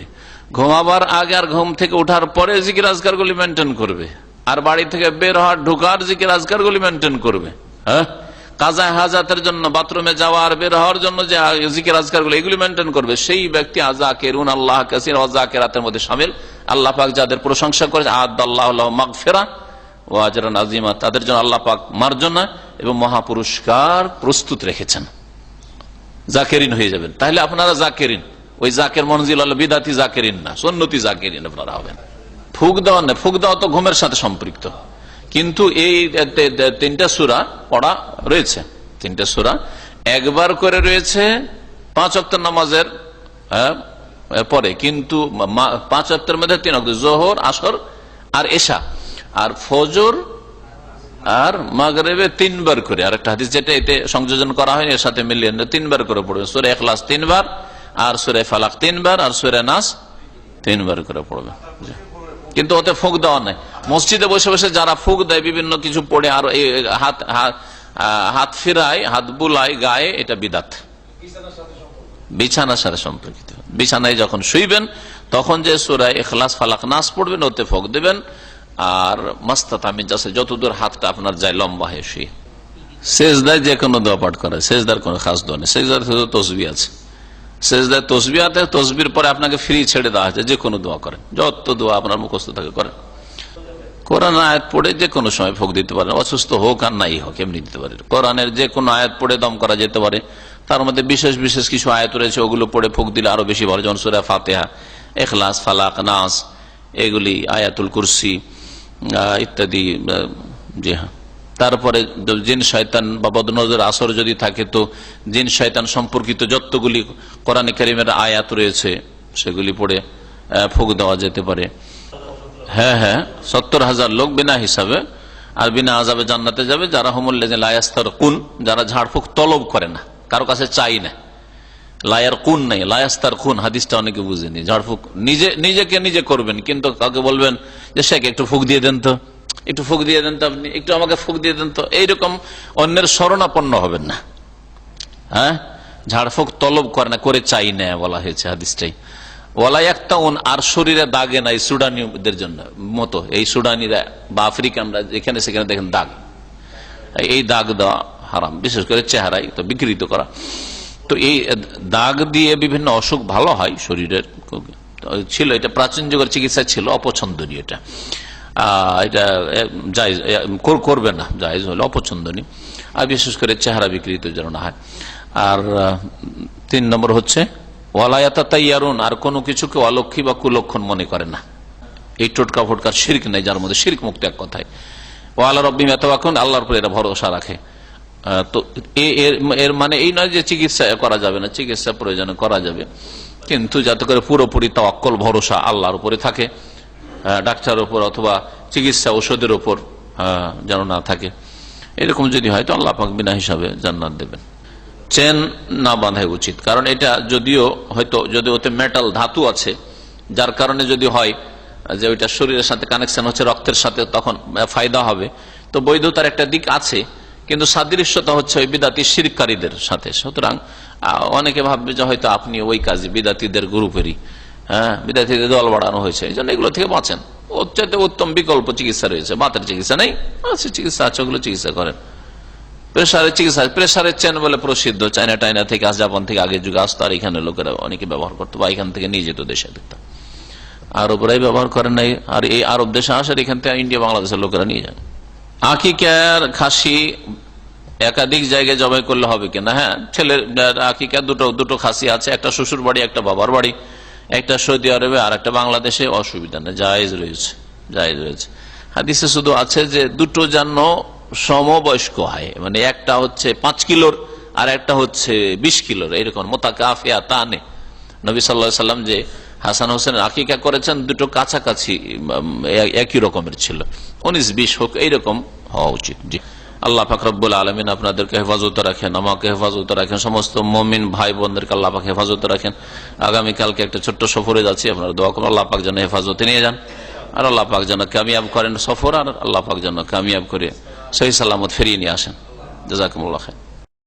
ঘুমাবার আগে আর ঘুম থেকে ওঠার পরে জিকির আজকারগুলি মেনটেন করবে, আর বাড়ি থেকে বের হওয়ার ঢোকার জিকির আজকারগুলি মেনটেন করবে, হ্যাঁ, কাজা হাজাতের জন্য বাথরুমে যাওয়া আর বের হওয়ার জন্য যে জিকির আজকারগুলি এগুলি মেনটেন করবে, সেই ব্যক্তি আযাকিরুন আল্লাহ কাসীরা ওয়া যাকিরাতের মধ্যে শামিল। আল্লাহ পাক যাদের প্রশংসা করে, আ'আদাল্লাহু লাহুম মাগফিরা ওয়া আজরান আযীমা, তাদের জন্য আল্লাহ পাক মার্জনা এবং মহাপুরস্কার প্রস্তুত রেখেছেন, জাকেরিন হয়ে যাবেন। তাহলে আপনারা জাকেরিন, ওই জাকের মনজিল আল বিদাতি জাকেরিন না, সুন্নতি জাকেরিন আপনারা হবেন। ফুক দেওয়া না, ফুক দেওয়া তো ঘুমের সাথে সম্পৃক্ত, কিন্তু এই তিনটা সূরা পড়া রয়েছে, তিনটা সূরা একবার করে রয়েছে 5 ওয়াক্ত নামাজের পরে, কিন্তু 5 ওয়াক্তের মধ্যে 3 ওয়াক্ত, যোহর, আসর আর এশা, আর ফজর আর মাগরিবে 3 বার করে। আর একটা হাদিস যেটা এতে সংযোজন করা হয়নি, এর সাথে মিলিয়ে 3 বার করে পড়বে। সূরা ইখলাস 3 বার, আর সূরা ফালাক 3 বার, আর সূরা নাস 3 বার করে পড়বে। কিন্তু ওতে ফুঁক দেওয়া নাই। মসজিদে বসে বসে যারা ফুঁক দেয় বিভিন্ন কিছু পড়ে, আর হাত ফিরায়, হাত বুলায় গায়ে, এটা বিদাত, বিছানার সাথে সম্পর্কিত। বিছানায় যখন শুইবেন তখন যে সূরা ইখলাস ফালাক নাস পড়বেন, ওতে ফুঁক দেবেন। আর মাস্তাতামিন যাচ্ছে, যতদূর হাতটা আপনার যায় লম্বা হয়ে শুয়ে। সেজদায় যে কোনো দোয়া পাঠ করে, সেজদার কোনো খাস দোয়া নেই, সেজদার তসবিহ আছে, সেজদায় তসবিহ আছে, তসবির পরে আপনাকে ফ্রি ছেড়ে দেওয়া হয়েছে, যে কোনো দোয়া করেন, যত দোয়া আপনার মুখস্থ থাকে করেন। কোরআন আয়াত পড়ে যে কোনো সময় ফুঁক দিতে পারেন, অসুস্থ হোক আর নাই হোক এমনি দিতে পারেন। কোরআনের যে কোনো আয়াত পড়ে দম করা যেতে পারে, তার মধ্যে বিশেষ বিশেষ কিছু আয়াত রয়েছে, ওগুলো পড়ে ফুঁক দিলে আরো বেশি ভালো, যেমন সূরা ফাতিহা, ইখলাস, ফালাক, নাস, এগুলি, আয়াতুল কুরসি ইত্যাদি। জি হ্যাঁ। তারপরে জিন শয়তান বা বদনজর আসর যদি থাকে, তো জিন শয়তান সম্পর্কিত যতগুলি কোরআনে কারীমের আয়াত রয়েছে সেগুলি পড়ে ফুঁক দেওয়া যেতে পারে। হ্যাঁ হ্যাঁ, 70,000 লোক বিনা হিসাবে আর বিনা আযাবে জান্নাতে যাবে, যারা হুমুল্লাযিনা লা ইয়াস্তারকুন, যারা ঝাড়ফুঁক তলব করে না, কারো কাছে চাই না। লায়ার কুন নাই, লায়াস্তার খুন, হাদিসটা অনেকে বুঝেনি। ঝাড়ফুঁক নিজেকে নিজে করবেন, কিন্তু কাউকে বলবেন যে শেখ একটু ফুঁক দিয়ে দেন তো, একটু ফুঁক দিয়ে দেন তো, আপনি একটু আমাকে ফুঁক দিয়ে দেন তো, এইরকম অন্যের শরণাপন্ন হবেন না। হ্যাঁ, ঝাড়ফুঁক তলব করে না, করে চাই না বলা হয়েছে হাদিসটাই। ওয়ালা একটা আর শরীরে দাগে নাই, সুডানিদের জন্য মতো, এই সুডানিরা বা আফ্রিকানরা যেখানে সেখানে দেখেন দাগ, এই দাগ দেওয়া হারাম, বিশেষ করে চেহারায় তো বিকৃত করা। তো এই দাগ দিয়ে বিভিন্ন অসুখ ভালো হয় শরীরের, ছিল এটা প্রাচীন যুগের চিকিৎসা ছিল, অপছন্দনীয়। এটা জায়েজ করবে না, জায়েজ হলে অপছন্দনীয়, আর বিশেষ করে চেহারা বিকৃত যেন না হয়। আর 3 নম্বর হচ্ছে ওয়ালায়াতা তাইয়ারুন, আর কোনো কিছুকে অলক্ষী বা কুলক্ষণ মনে করে না। এই টোটকা ফোটকার শিরক নেই, যার মধ্যে শিরক মুক্ত এক কথায়। ওয়ালা রব্বিহিম ইয়াতাওয়াক্কালুন, আল্লাহর উপর এরা ভরসা রাখে। তো এর মানে এই নয় যে চিকিৎসা করা যাবে না, চিকিৎসা প্রয়োজনে করা যাবে, কিন্তু যাতে করে পুরোপুরি তাওয়াক্কুল ভরসা আল্লাহর উপরে থাকে, ডাক্তারের উপর অথবা চিকিৎসা ঔষধের উপর যেন না থাকে। এরকম যদি হয় তো আল্লাহ পাক বিনা হিসাবে জান্নাত দেবেন। চেন না বাঁধাই উচিত, কারণ এটা যদিও হয়তো যদি ওতে মেটাল ধাতু আছে, যার কারণে যদি হয় যে ওইটা শরীরের সাথে কানেকশন হচ্ছে রক্তের সাথে, তখন ফায়দা হবে, তো বৈধতার একটা দিক আছে, কিন্তু সাদৃশ্যতা হচ্ছে ওই বিদাতি শিরকারীদের সাথে। সুতরাং অনেকে ভাববে যে হয়তো আপনি ওই কাজে বিদাতিদের গ্রুপেরই, হ্যাঁ, বিদাতিদের দল বাড়ানো হয়েছে, এই জন্য এগুলো থেকে বাঁচেন। ওর চাইতে উত্তম বিকল্প চিকিৎসা রয়েছে, বাতের চিকিৎসা নেই, আছে চিকিৎসা আছে, ওগুলো চিকিৎসা করেন। প্রেসারের চিকিৎসা, প্রেসারের চেন বলে প্রসিদ্ধ, চায়না টাইনা থেকে, জাপান থেকে আগের যুগে আসতো, আর এখানে লোকেরা অনেকে ব্যবহার করতো, বা এখান থেকে নিয়ে যেত দেশে দেখতাম। আরবরাই ব্যবহার করেন নাই, আর এই আরব দেশে আসার এখান থেকে ইন্ডিয়া বাংলাদেশের লোকেরা নিয়ে যান। আকিকার খাসি একাধিক জায়গায় জবাই করলে হবে কিনা? হ্যাঁ, ছেলের আকিকা দুটো খাসি আছে, একটা শ্বশুর বাড়ি, একটা বাবার বাড়ি, একটা সৌদি আরবে আর একটা বাংলাদেশে, অসুবিধা নেই, জায়েজ রয়েছে, জায়েজ রয়েছে। হাদিসে শুধু আছে যে দুটো যেন সমবয়স্ক হয়, মানে একটা হচ্ছে 5 কিলোর আর একটা হচ্ছে 20 কিলোর, এইরকম মোতাকাফিয়া তানে। নবী সাল্লাল্লাহু আলাইহি সাল্লাম যে হাসান হোসেনের আকিকা করেছেন, দুটো কাছাকাছি একই রকমের ছিল, 19-20 হোক, এইরকম হওয়া উচিত। জি, আল্লাহ পাক রব্বুল আলামিন আপনাদেরকে হেফাজত রাখেন, আমাকে হেফাজত রাখেন, সমস্ত মুমিন ভাই বোনদেরকে আল্লাহ পাক হেফাজত রাখেন। আগামীকালকে একটা ছোট্ট সফরে যাচ্ছি, আপনারা দোয়া করুন আল্লাহ পাক যেন হেফাজতে নিয়ে যান, আর আল্লাহ পাক যেন কামিয়াব করেন সফর, আর আল্লাহ পাক যেন কামিয়াব করে সহি সালামত ফিরিয়ে নিয়ে আসেন। জাযাকুমুল্লাহ খাইর।